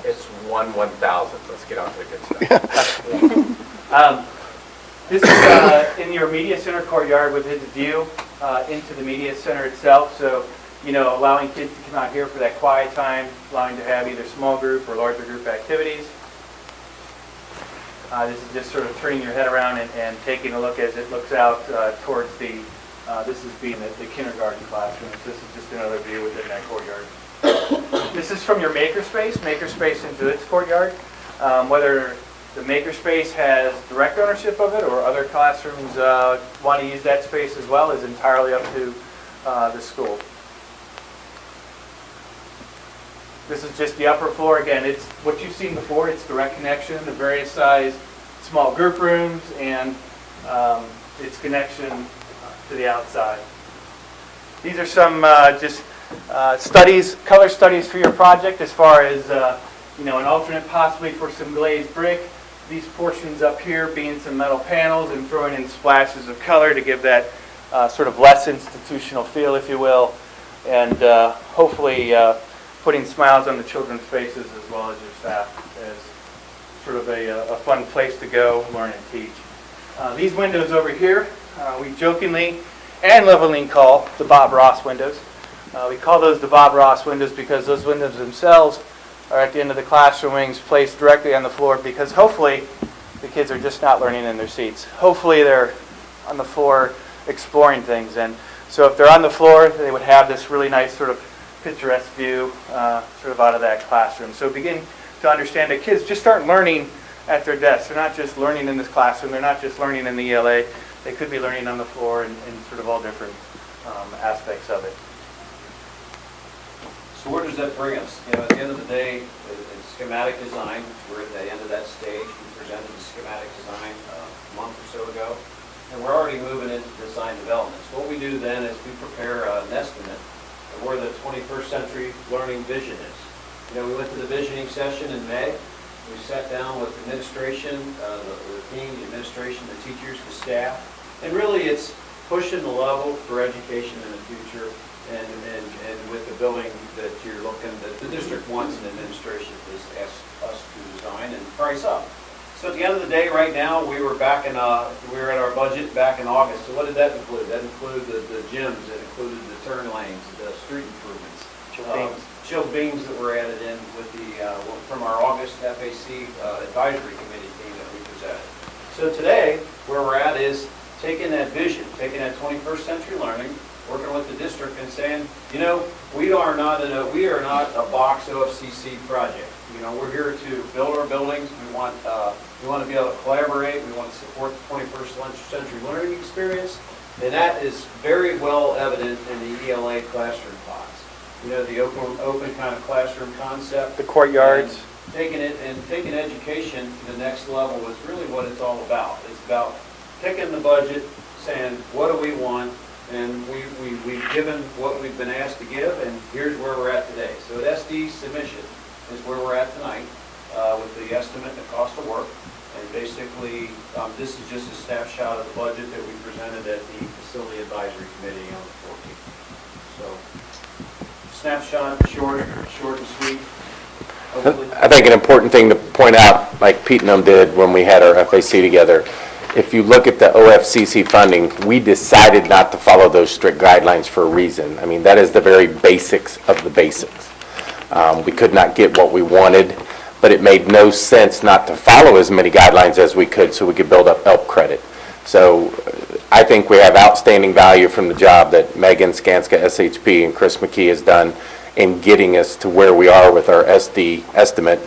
It's 1/1000. Let's get on to the good stuff. This is in your media center courtyard with its view into the media center itself. So, allowing kids to come out here for that quiet time, allowing to have either small group or larger group activities. This is just sort of turning your head around and taking a look as it looks out towards this is being the kindergarten classroom. This is just another view within that courtyard. This is from your makerspace into its courtyard. Whether the makerspace has direct ownership of it or other classrooms want to use that space as well is entirely up to the school. This is just the upper floor. Again, it's what you've seen before. It's direct connection, the various size small group rooms, and its connection to the outside. These are some color studies for your project as far as an alternate possibly for some glazed brick. These portions up here being some metal panels and throwing in splashes of color to give that sort of less institutional feel, if you will, and hopefully putting smiles on the children's faces as well as your staff as sort of a fun place to go, learn, and teach. These windows over here, we jokingly and lovingly call the Bob Ross windows. We call those the Bob Ross windows because those windows themselves are at the end of the classroom wings placed directly on the floor because hopefully the kids are just not learning in their seats. Hopefully they're on the floor exploring things. And so if they're on the floor, they would have this really nice sort of picturesque view sort of out of that classroom. So begin to understand that kids just aren't learning at their desks. They're not just learning in this classroom. They're not just learning in the ELA. They could be learning on the floor in sort of all different aspects of it. So where does that bring us? At the end of the day, in schematic design, we're at the end of that stage. We presented the schematic design a month or so ago, and we're already moving into design development. So what we do then is we prepare an estimate of where the 21st century learning vision is. We went to the visioning session in May, We sat down with administration, the team, the administration, the teachers, the staff, and really it's pushing the level for education in the future and with the building that you're looking, that the district wants and administration has asked us to design and price up. So at the end of the day, right now, we were at our budget back in August. So what did that include? That included the gyms, it included the turn lanes, the street improvements. Chilled beams that were added in with from our August FAC advisory committee team that we presented. So today, where we're at is taking that vision, taking that 21st century learning, working with the district and saying, you know, we are not a box OFCC project. You know, we're here to build our buildings. We want to be able to collaborate. We want to support the 21st century learning experience, and that is very well evident in the ELA classroom pods. You know, the open kind of classroom concept. The courtyards. Taking education to the next level is really what it's all about. It's about picking the budget, saying, what do we want? And we've given what we've been asked to give, and here's where we're at today. So at SD submission is where we're at tonight with the estimate and the cost of work. And basically, this is just a snapshot of the budget that we presented at the Facility Advisory Committee on the 14th. So, snapshot, short and sweet. Hopefully. I think an important thing to point out, like Pete and them did when we had our FAC together, if you look at the OFCC funding, we decided not to follow those strict guidelines for a reason. I mean, that is the very basics of the basics. We could not get what we wanted, but it made no sense not to follow as many guidelines as we could so we could build up ELP credit. So I think we have outstanding value from the job that Megan Skanska, SHP, and Chris McKee has done in getting us to where we are with our SD estimate.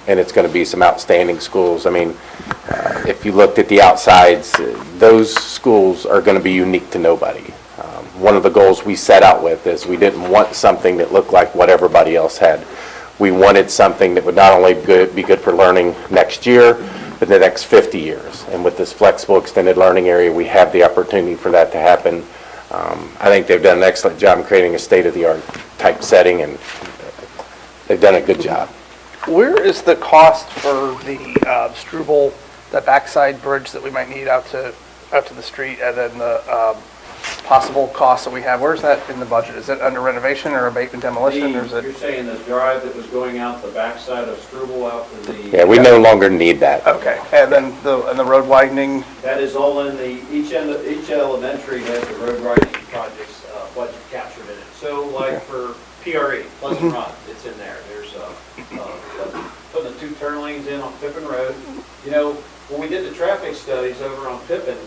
And it's going to be some outstanding schools. I mean, if you looked at the outsides, those schools are going to be unique to nobody. One of the goals we set out with is we didn't want something that looked like what everybody else had. We wanted something that would not only be good for learning next year, but the next 50 years. And with this flexible extended learning area, we have the opportunity for that to happen. I think they've done an excellent job in creating a state-of-the-art type setting, and they've done a good job. Where is the cost for the Struble, that backside bridge that we might need out to the street, and then the possible costs that we have? Where's that in the budget? Is it under renovation or abatement demolition, or is it? You're saying the drive that was going out the backside of Struble out to the... Yeah, we no longer need that. Okay, and then the road widening? That is all in each elementary has the road widening projects budget captured in it. So like for PRE, Pleasant Run, it's in there. There's putting the 2 turn lanes in on Pippin Road. You know, when we did the traffic studies over on Pippin,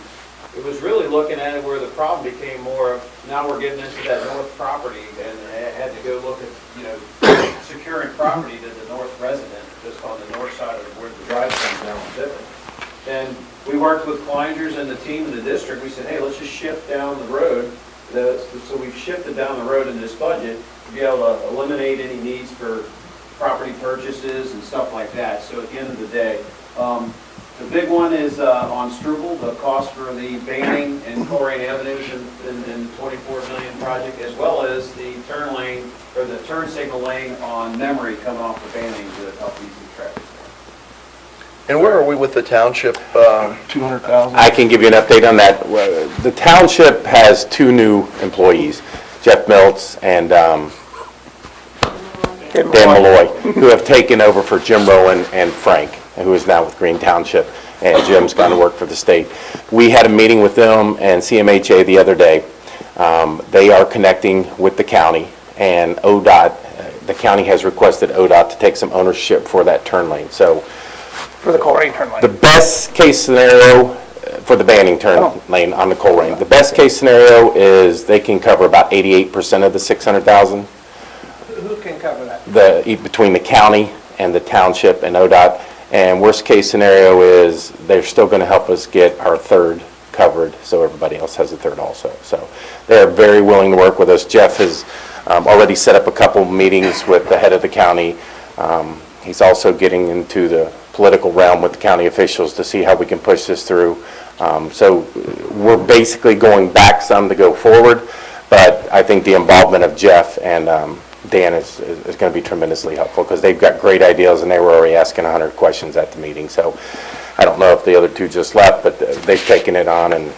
it was really looking at it where the problem became more of, now we're getting into that north property, and I had to go look at, you know, securing property to the north resident, just on the north side of where the drive comes down on Pippin. And we worked with Kleingers and the team in the district. We said, hey, let's just shift down the road. So we've shifted down the road in this budget to be able to eliminate any needs for property purchases and stuff like that. So at the end of the day, the big one is on Struble, the cost for the Banning and Colerain Avenues in the $24 million project, as well as the turn lane, or the turn signal lane on Memory coming off the Banning to help ease the traffic. And where are we with the township, 200,000? I can give you an update on that. The township has 2 new employees, Jeff Miltz and Dan Malloy, who have taken over for Jim Rowan and Frank, who is now with Green Township, and Jim's gone to work for the state. We had a meeting with them and CMHA the other day. They are connecting with the county, and ODOT, the county has requested ODOT to take some ownership for that turn lane. So, for the Colerain turn lane? The best case scenario for the Banning turn lane on the Colerain, the best case scenario is they can cover about 88% of the 600,000. Who can cover that? Between the county and the township and ODOT. And worst case scenario is they're still going to help us get our third covered, so everybody else has a third also. So they're very willing to work with us. Jeff has already set up a couple meetings with the head of the county. He's also getting into the political realm with the county officials to see how we can push this through. So we're basically going back some to go forward, but I think the involvement of Jeff and Dan is going to be tremendously helpful, because they've got great ideas, and they were already asking 100 questions at the meeting. So I don't know if the other two just left, but they've taken it on and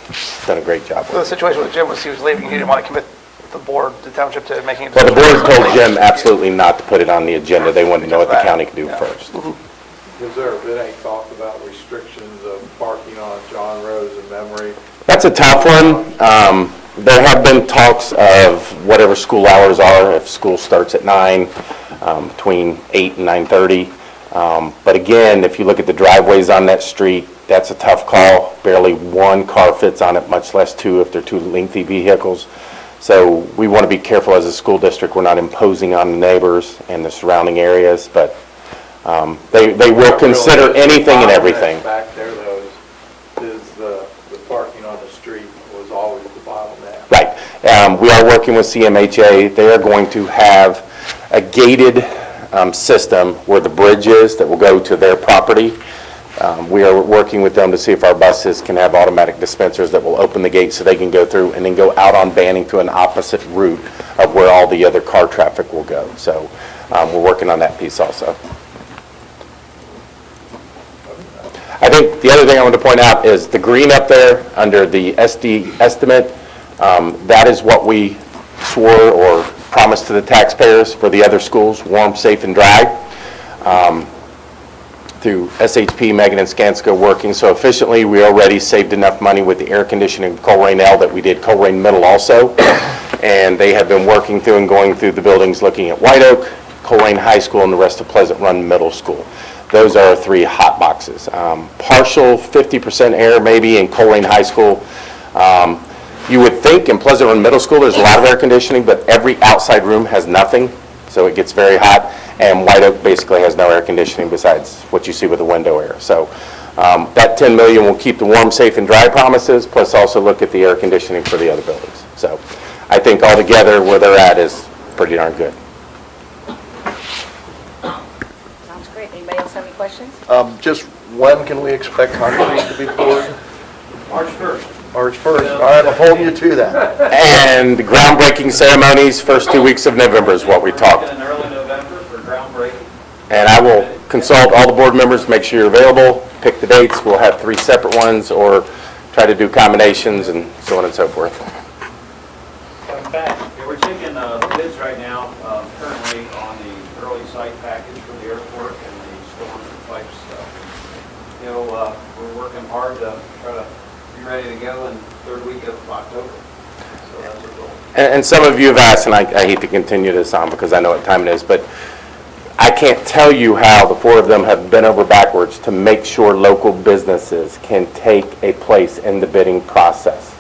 done a great job with it. The situation with Jim was he was leaving, he didn't want to commit the board, the township, to making a Well, decision. the board told Jim absolutely not to put it on the agenda. They wanted to know what the county could do first. Has there been any talk about restrictions of parking on John Rose and Memory? That's a tough one. There have been talks of whatever school hours are, if school starts at 9, between 8 and 9:30. But again, if you look at the driveways on that street, that's a tough call. Barely one car fits on it, much less two if they're two lengthy vehicles. So we want to be careful as a school district. We're not imposing on the neighbors and the surrounding areas, but they will consider anything and everything. Back there, though, is the parking on the street was always the bottleneck. Right. We are working with CMHA. They are going to have a gated system where the bridge is that will go to their property. We are working with them to see if our buses can have automatic dispensers that will open the gate so they can go through and then go out on Banning to an opposite route of where all the other car traffic will go. So we're working on that piece also. I think the other thing I want to point out is the green up there under the SD estimate, that is what we swore or promised to the taxpayers for the other schools, warm, safe, and dry, through SHP, Megan, and Skanska working so efficiently. We already saved enough money with the air conditioning at Colerain L that we did Colerain Middle also, and they have been working through and going through the buildings looking at White Oak, Colerain High School, and the rest of Pleasant Run Middle School. Those are our three hot boxes. Partial 50% air maybe in Colerain High School. You would think in Pleasant Run Middle School there's a lot of air conditioning, but every outside room has nothing, so it gets very hot. And White Oak basically has no air conditioning besides what you see with the window air. So that $10 million will keep the warm, safe, and dry promises, plus also look at the air conditioning for the other buildings. So I think altogether where they're at is pretty darn good. Sounds great. Anybody else have any questions? Just when can we expect concrete to be poured? March 1st. March 1st. All right, I'm holding you to that. And the groundbreaking ceremonies, first 2 weeks of November is what we talked. In early November for groundbreaking. And I will consult all the board members, make sure you're available, pick the dates. We'll have 3 separate ones or try to do combinations and so on and so forth. Yeah, we're taking bids right now, currently on the early site package for the airport and the storm and pipe stuff. You know, we're working hard to try to be ready to go in third week of October. So that's our goal. And some of you have asked, and I hate to continue this on because I know what time it is, but I can't tell you how the 4 of them have bent over backwards to make sure local businesses can take a place in the bidding process.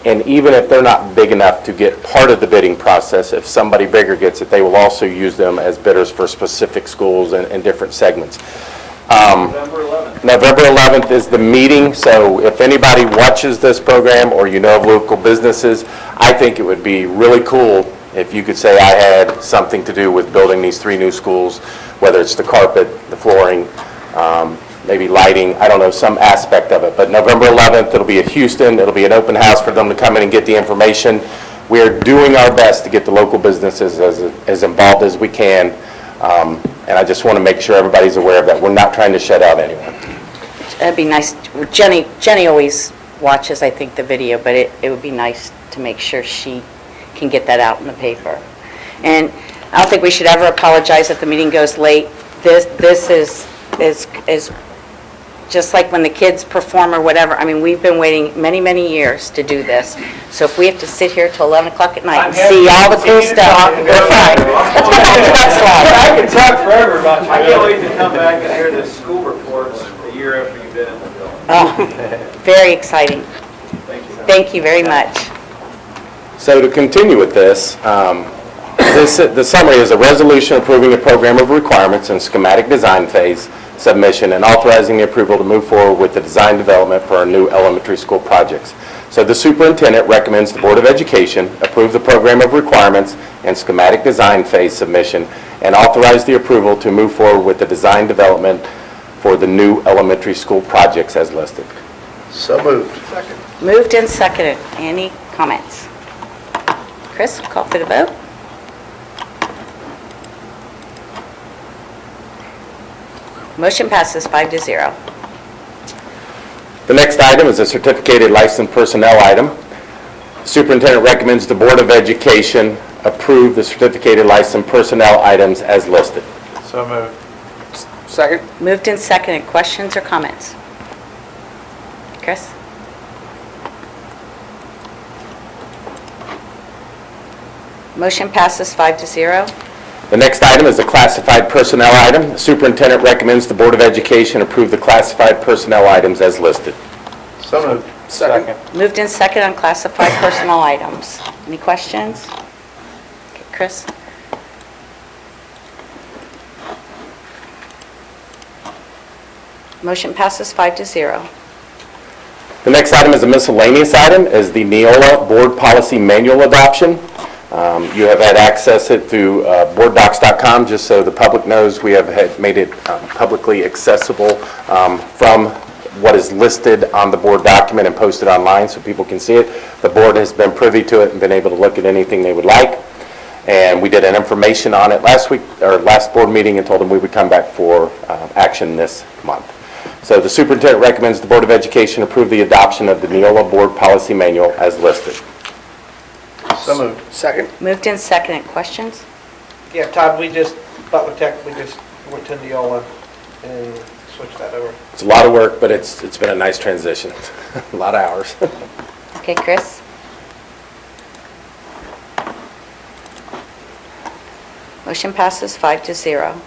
And even if they're not big enough to get part of the bidding process, if somebody bigger gets it, they will also use them as bidders for specific schools and different segments. November 11th. November 11th is the meeting, so if anybody watches this program or you know of local businesses, I think it would be really cool if you could say I had something to do with building these 3 new schools, whether it's the carpet, the flooring, maybe lighting, I don't know, some aspect of it. But November 11th, it'll be at Houston, it'll be an open house for them to come in and get the information. We are doing our best to get the local businesses as involved as we can, and I just want to make sure everybody's aware of that. We're not trying to shut out anyone. That'd be nice. Jenny always watches, I think, the video, but it would be nice to make sure she can get that out in the paper. And I don't think we should ever apologize if the meeting goes late. This is just like when the kids perform or whatever. I mean, we've been waiting many, many years to do this. So if we have to sit here till 11 o'clock at night and see all the cool stuff, we're fine. Let's go back to that slide. I can talk forever about you. I can't wait to come back and hear the school reports a year after you've been in the building. Oh, very exciting. Thank you. Thank you very much. So to continue with this, the summary is a resolution approving a program of requirements and schematic design phase submission and authorizing the approval to move forward with the design development for our new elementary school projects. So the superintendent recommends the Board of Education approve the program of requirements and schematic design phase submission and authorize the approval to move forward with the design development for the new elementary school projects as listed. So moved. Second. Moved and seconded. Any comments? Chris, call for the vote. Motion passes 5-0. The next item is a certificated licensed personnel item. Superintendent recommends the Board of Education approve the certificated licensed personnel items as listed. So moved. Second? Moved and seconded. Questions or comments? Chris? Motion passes 5-0. The next item is a classified personnel item. The superintendent recommends the Board of Education approve the classified personnel items as listed. So moved. Second. Moved and seconded on classified personnel items. Any questions? Okay, Chris? Motion passes 5-0. The next item is a miscellaneous item, is the Neola Board Policy Manual adoption. You have had access it through boarddocs.com, just so the public knows. We have made it publicly accessible from what is listed on the board document and posted online so people can see it. The board has been privy to it and been able to look at anything they would like. And we did an information on it last week, or last board meeting, and told them we would come back for action this month. So the superintendent recommends the Board of Education approve the adoption of the Neola Board Policy Manual as listed. So moved. Second? Moved and seconded. Questions? Yeah, Todd, Butler Tech, we just went to Neola and switched that over. It's a lot of work, but it's been a nice transition. A lot of hours. Okay, Chris? Motion passes 5-0.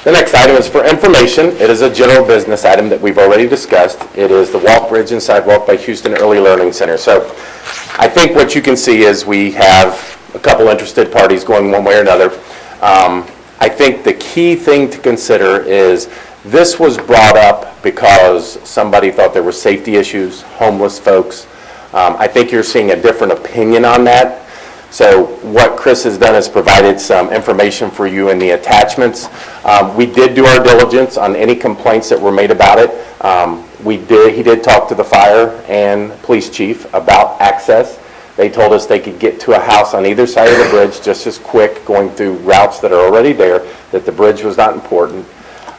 The next item is for information. It is a general business item that we've already discussed. It is the Walk, Bridge, and Sidewalk by Houston Early Learning Center. So I think what you can see is we have a couple interested parties going one way or another. I think the key thing to consider is this was brought up because somebody thought there were safety issues, homeless folks. I think you're seeing a different opinion on that. So what Chris has done is provided some information for you in the attachments. We did do our diligence on any complaints that were made about it. He did talk to the fire and police chief about access. They told us they could get to a house on either side of the bridge just as quick going through routes that are already there, that the bridge was not important.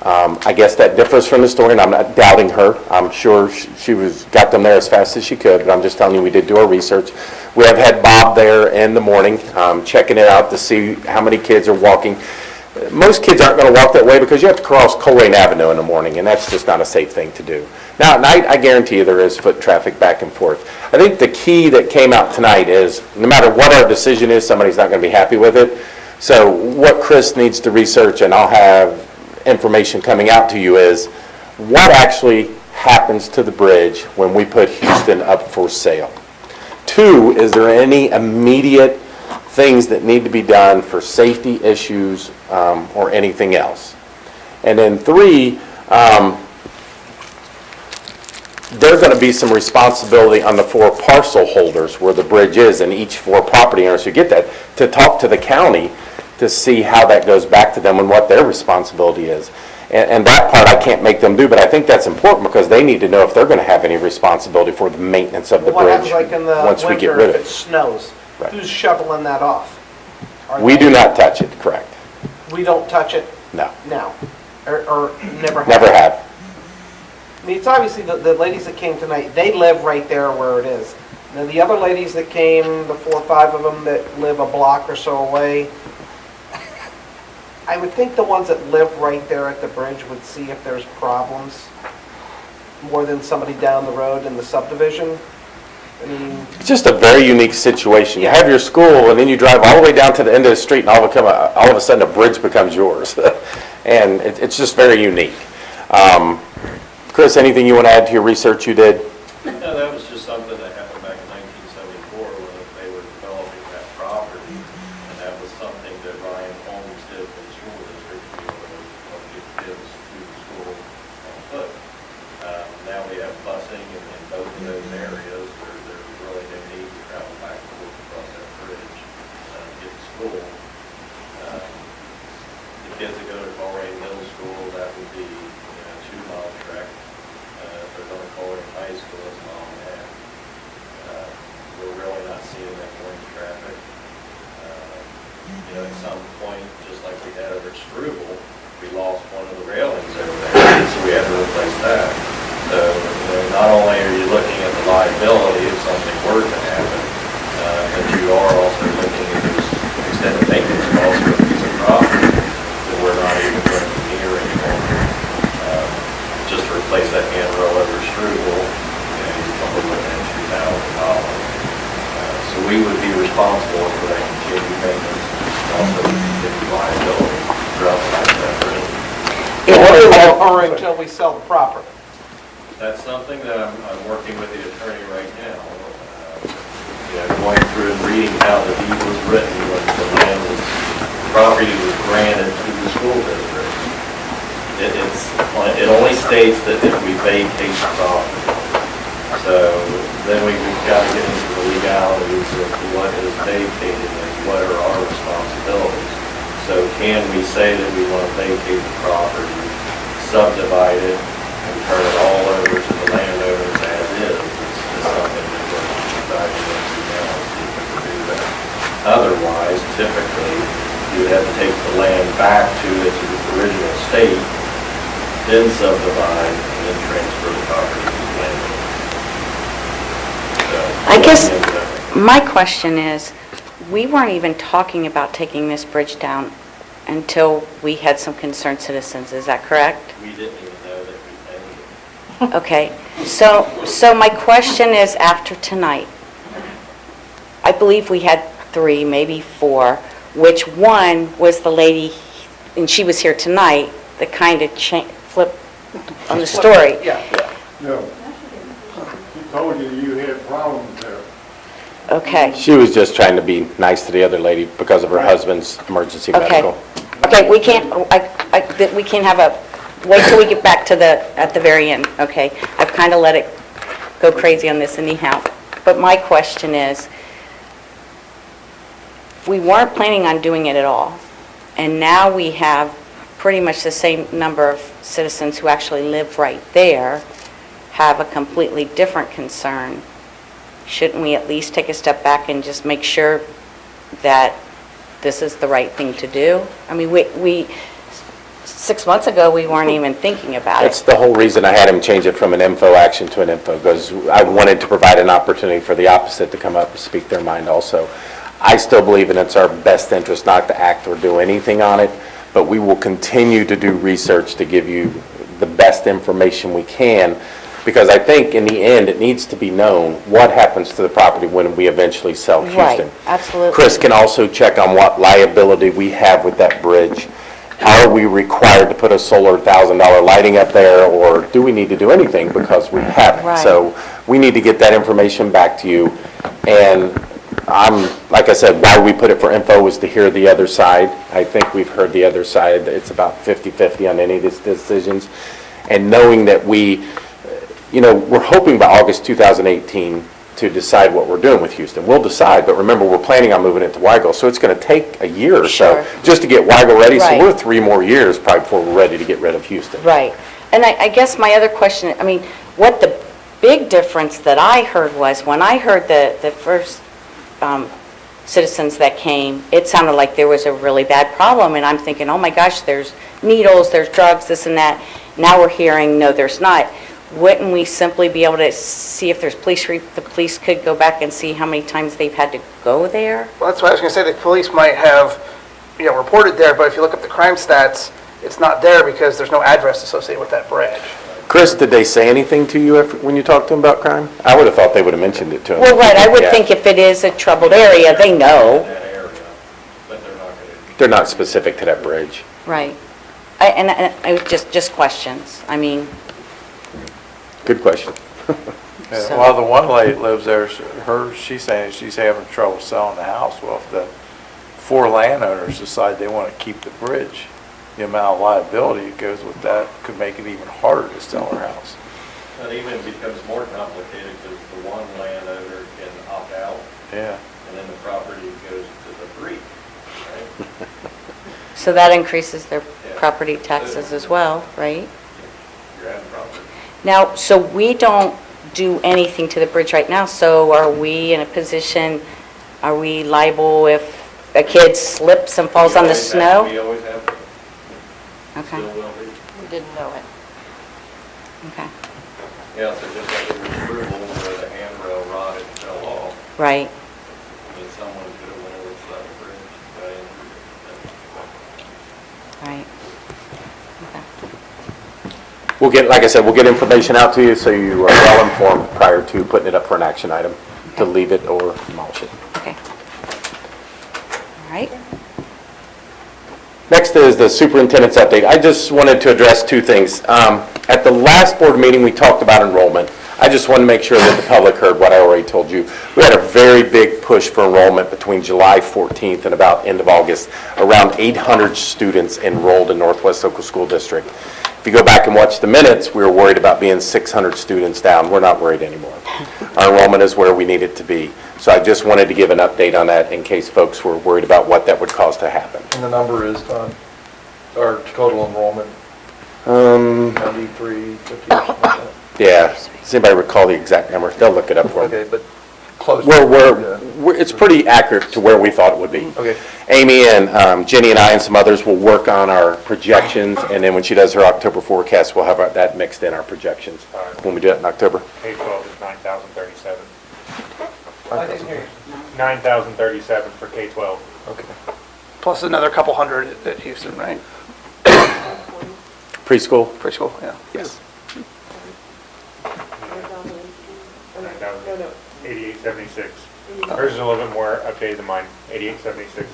I guess that differs from the story, and I'm not doubting her. I'm sure she got them there as fast as she could, but I'm just telling you we did do our research. We have had Bob there in the morning checking it out to see how many kids are walking. Most kids aren't going to walk that way because you have to cross Colerain Avenue in the morning, and that's just not a safe thing to do. Now, at night, I guarantee you there is foot traffic back and forth. I think the key that came out tonight is no matter what our decision is, somebody's not going to be happy with it. So what Chris needs to research, and I'll have information coming out to you, is what actually happens to the bridge when we put Houston up for sale. 2, is there any immediate things that need to be done for safety issues or anything else? And then 3, there's going to be some responsibility on the 4 parcel holders where the bridge is, and each 4 property owners who get that, to talk to the county to see how that goes back to them and what their responsibility is. And that part I can't make them do, but I think that's important because they need to know if they're going to have any responsibility for the maintenance of the What bridge happens like in the once we get winter rid if of it it. snows? Right. Who's shoveling that off? We do not touch it, correct? We don't touch it No. now, or never have? Never have. I mean, it's obviously the ladies that came tonight, they live right there where it is. Now, the other ladies that came, the 4 or 5 of them that live a block or so away, I would think the ones that live right there at the bridge would see if there's problems more than somebody down the road in the subdivision. I mean, It's just a very unique situation. You have your school, and then you drive all the way down to the end of the street, and all of a sudden a bridge becomes yours. And it's just very unique. Chris, anything you want to add to your research you did? No, that was just something that happened back in 1974 when they were developing that property. And that was something that Ryan Holmes did for the school district to be able to get kids to the school on foot. Now we have busing in both of those areas. There's really no need to travel back and forth across that bridge to get to school. The kids that go to Colerain Middle School, that would be a 2-mile trek. If they're going to Colerain High School, it's a mile and a half. We're really not seeing that morning traffic. At some point, just like we had over at Struble, we lost one of the railings over there, so we had to replace that. So, not only are you looking at the liability if something were to happen, but you are also looking at those extended maintenance costs for a piece of property that we're not even going to near anymore. Just to replace that handrail over Struble, you're probably looking at $2,000. So we would be responsible for that continued maintenance, and also continued liability throughout the life of that bridge. Or until we sell the property. That's something that I'm working with the attorney right now. Going through and reading how the deed was written when the land was, property was granted to the school district. It only states that if we vacate the property. So then we've got to get into the legalities of what is vacated and what are our responsibilities. So can we say that we want to vacate the property, subdivide it, and turn it all over to the landowners as is? It's something that we're diving into now, see if we can do that. Otherwise, typically, you would have to take the land back to its original state, then subdivide, and then transfer the property to the landowner. I guess my question is, we weren't even talking about taking this bridge down until we had some concerned citizens, is that correct? We didn't even know that we paid it. Okay, so my question is, after tonight, I believe we had 3, maybe 4, which one was the lady, and she was here tonight, that kind of flipped on the story. Yeah. No. She told you you had problems there. Okay. She was just trying to be nice to the other lady because of her husband's emergency Okay. medical. Okay, we can't, we can't have a, wait till we get back to at the very end, okay? I've kind of let it go crazy on this anyhow. But my question is, we weren't planning on doing it at all, and now we have pretty much the same number of citizens who actually live right there, have a completely different concern. Shouldn't we at least take a step back and just make sure that this is the right thing to do? I mean, we 6 months ago, we weren't even thinking about That's it. the whole reason I had him change it from an info action to an info, because I wanted to provide an opportunity for the opposite to come up and speak their mind also. I still believe in it's our best interest not to act or do anything on it, but we will continue to do research to give you the best information we can, because I think in the end, it needs to be known what happens to the property when we eventually sell Houston. Right, absolutely. Chris can also check on what liability we have with that bridge. Are we required to put a solar $1,000 lighting up there, or do we need to do anything because we haven't? Right. So we need to get that information back to you. And like I said, why we put it for info is to hear the other side. I think we've heard the other side. It's about 50-50 on any of these decisions. And knowing that we're hoping by August 2018 to decide what we're doing with Houston. We'll decide, but remember, we're planning on moving it to Weigel, so it's going to take a year or so just to get Weigel ready. Right. So we're 3 more years probably before we're ready to get rid of Houston. Right. And I guess my other question, I mean, what the big difference that I heard was, when I heard the first citizens that came, it sounded like there was a really bad problem, and I'm thinking, oh my gosh, there's needles, there's drugs, this and that. Now we're hearing, no, there's not. Wouldn't we simply be able to see if there's the police could go back and see how many times they've had to go there? Well, that's what I was going to say. The police might have, reported there, but if you look up the crime stats, it's not there because there's no address associated with that bridge. Chris, did they say anything to you when you talked to them about crime? I would have thought they would have mentioned it to him. Well, right, I would Yeah. think if it is a troubled area, they know. They're not specific to that bridge. Right. I just questions. I mean, Good question. Yeah, well, the one lady that lives there, she's saying she's having trouble selling the house. Well, if the 4 landowners decide they want to keep the bridge, the amount of liability that goes with that could make it even harder to sell her house. It even becomes more complicated because the one landowner can opt out. Yeah. And then the property goes to the 3, right? so that increases their property taxes as well, right? You're adding property. Now, so we don't do anything to the bridge right now, so are we in a position, are we liable if a kid slips and falls on the snow? We always have. Okay. didn't know it. Okay. Yeah, so just like the approval where the handrail rod had fell off, Right. I mean, someone could have went over the side of the bridge. Right. We'll get, like I said, we'll get information out to you so you are well informed prior to putting it up for an action item, to leave it or demolish it. Okay. All right. Next is the superintendent's update. I just wanted to address two things. At the last board meeting, we talked about enrollment. I just want to make sure that the public heard what I already told you. We had a very big push for enrollment between July 14th and about end of August. Around 800 students enrolled in Northwest Local School District. If you go back and watch the minutes, we were worried about being 600 students down. We're not worried anymore. Our enrollment is where we need it to be. So I just wanted to give an update on that in case folks were worried about what that would cause to happen. And the number is, our total enrollment, 93, 50, something like that. Yeah. Does anybody recall the exact number? They'll look it up for me. Okay, but close. It's pretty accurate to where we thought it would be. Okay. Amy and Jenny and I and some others will work on our projections, and then when she does her October forecast, we'll have that mixed in our projections when we do it in October. K-12 is 9,037. I didn't hear you. 9,037 for K-12. Okay. Plus another couple hundred at Houston, right? Preschool? Preschool, yeah. Yes. 8876. Hers is a little bit more updated than mine. 8876,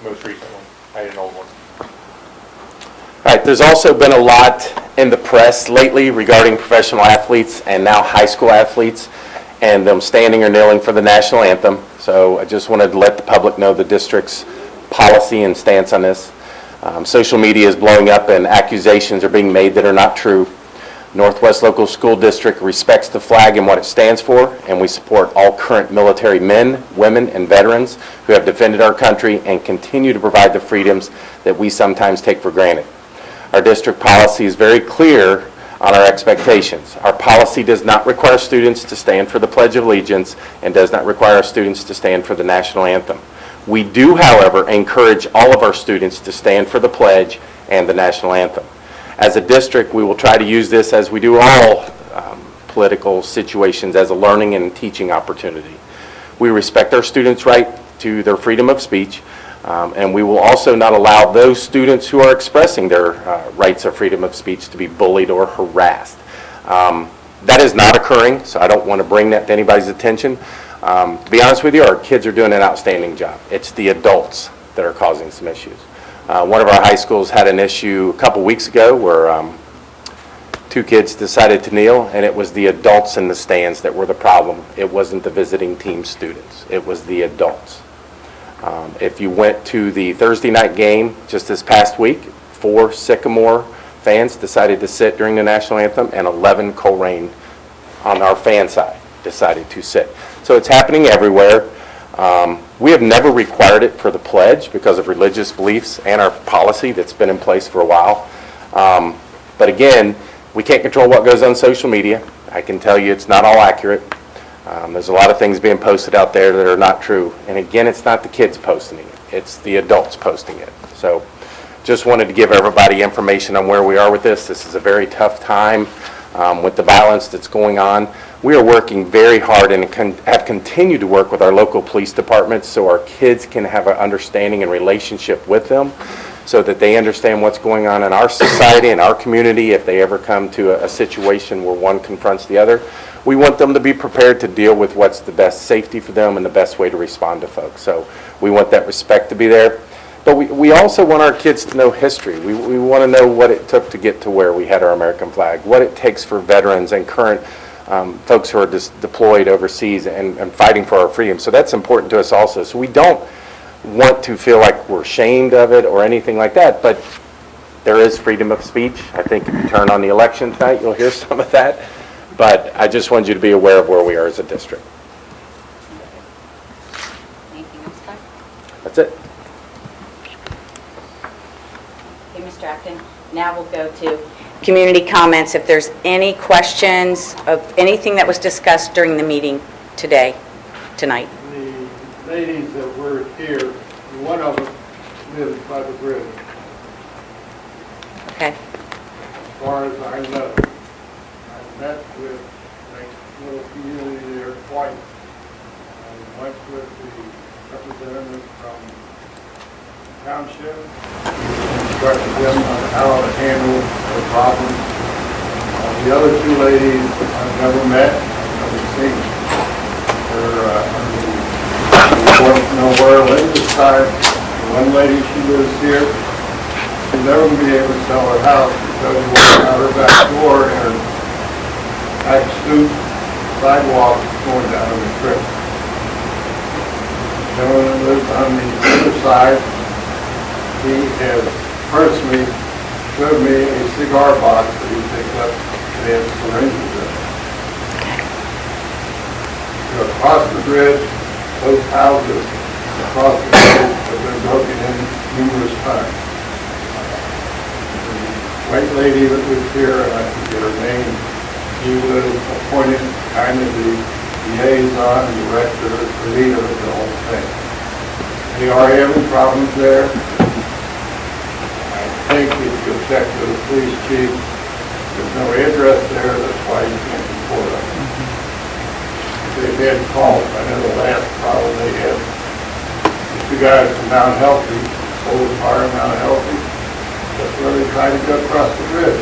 most recent one. I had an old one. All right, there's also been a lot in the press lately regarding professional athletes and now high school athletes and them standing or kneeling for the national anthem. So I just wanted to let the public know the district's policy and stance on this. Social media is blowing up and accusations are being made that are not true. Northwest Local School District respects the flag and what it stands for, and we support all current military men, women, and veterans who have defended our country and continue to provide the freedoms that we sometimes take for granted. Our district policy is very clear on our expectations. Our policy does not require students to stand for the Pledge of Allegiance and does not require our students to stand for the national anthem. We do, however, encourage all of our students to stand for the pledge and the national anthem. As a district, we will try to use this, as we do all political situations, as a learning and teaching opportunity. We respect our students' right to their freedom of speech, and we will also not allow those students who are expressing their rights of freedom of speech to be bullied or harassed. That is not occurring, so I don't want to bring that to anybody's attention. To be honest with you, our kids are doing an outstanding job. It's the adults that are causing some issues. One of our high schools had an issue a couple weeks ago where two kids decided to kneel, and it was the adults in the stands that were the problem. It wasn't the visiting team students. It was the adults. If you went to the Thursday night game just this past week, 4 Sycamore fans decided to sit during the national anthem, and 11 Colerain on our fan side decided to sit. So it's happening everywhere. We have never required it for the pledge because of religious beliefs and our policy that's been in place for a while. But again, we can't control what goes on social media. I can tell you it's not all accurate. There's a lot of things being posted out there that are not true. And again, it's not the kids posting it. It's the adults posting it. So just wanted to give everybody information on where we are with this. This is a very tough time with the violence that's going on. We are working very hard and have continued to work with our local police departments so our kids can have an understanding and relationship with them so that they understand what's going on in our society and our community if they ever come to a situation where one confronts the other. We want them to be prepared to deal with what's the best safety for them and the best way to respond to folks. So we want that respect to be there. But we also want our kids to know history. We want to know what it took to get to where we had our American flag, what it takes for veterans and current folks who are deployed overseas and fighting for our freedom. So that's important to us also. So we don't want to feel like we're ashamed of it or anything like that, but there is freedom of speech. I think if you turn on the election tonight, you'll hear some of that. But I just want you to be aware of where we are as a district. Anything else, Ty? That's it. Okay, Mr. Acton, now we'll go to community comments. If there's any questions of anything that was discussed during the meeting tonight. The ladies that were here, one of them lives by the bridge. Okay. far as I know. I've met with a little community there twice. I went with the representative from township, instructed them on how to handle the problem. The other two ladies I've never met, I've never seen. They're nowhere Linda's side. One lady, she lives here. She'll never be able to sell her house because you walk out her back door and her back stoop sidewalk is going down on the trip. The gentleman that lives on the other side, he has personally showed me a cigar box that he picked up and he has syringes in it. You know, across the bridge, those houses across the bridge have been broken in numerous times. The white lady that was here, and I forget her name, she was appointed kind of the liaison, director, the leader of the whole thing. They are having problems there. I think if you check with the police chief, there's no address there, that's why you can't report them. They've had calls. I know the last problem they had, the two guys from Mount Healthy, Solar Fire Mount Healthy, that's where they tried to go across the bridge.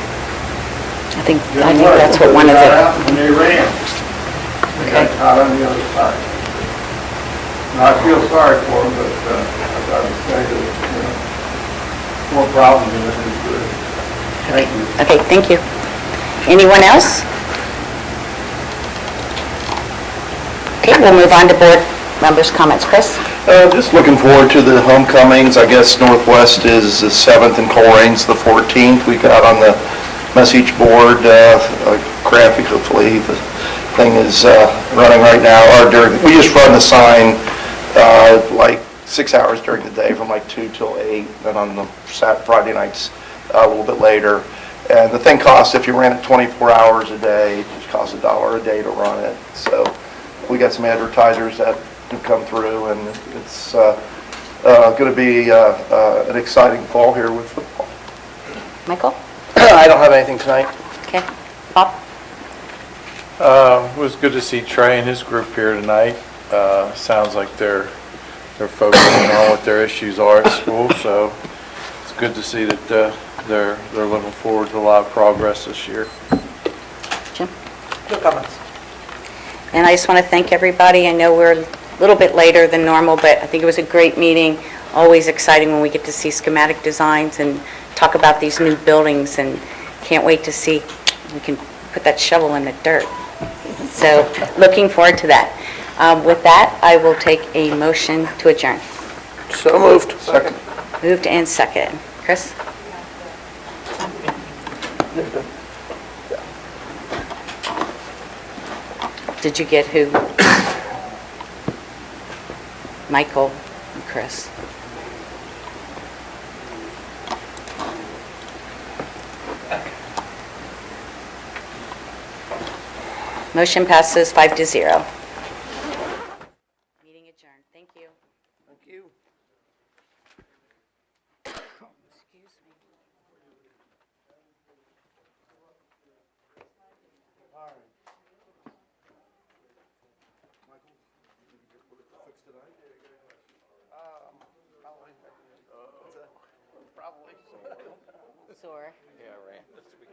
I think that's what one of They got the, out and they ran. They got caught on the other side. Now, I feel sorry for them, but I've got to say that, you know, more problems than it is good. Thank you. okay, thank you. Anyone else? Okay, we'll move on to board members' comments. Chris? Just looking forward to the homecomings. I guess Northwest is the 7th and Colerain's the 14th. We got on the message board graphically, the thing is running right now. We just run the sign like 6 hours during the day from like 2 till 8, then on the Friday nights a little bit later. And the thing costs, if you ran it 24 hours a day, it just costs $1 a day to run it. So we got some advertisers that have come through, and it's going to be an exciting fall here with football. Michael? I don't have anything tonight. Okay. Bob? It was good to see Trey and his group here tonight. Sounds like they're focusing on what their issues are at school, so it's good to see that they're looking forward to a lot of progress this year. Jim? No comments. And I just want to thank everybody. I know we're a little bit later than normal, but I think it was a great meeting. Always exciting when we get to see schematic designs and talk about these new buildings, and can't wait to see we can put that shovel in the dirt. So looking forward to that. With that, I will take a motion to adjourn. So moved. Second. Moved and second. Chris? Did you get who? Michael and Chris. Motion passes 5-0. Meeting adjourned. Thank you. Thank you. Excuse me. Probably. Sore. Yeah, I ran this week.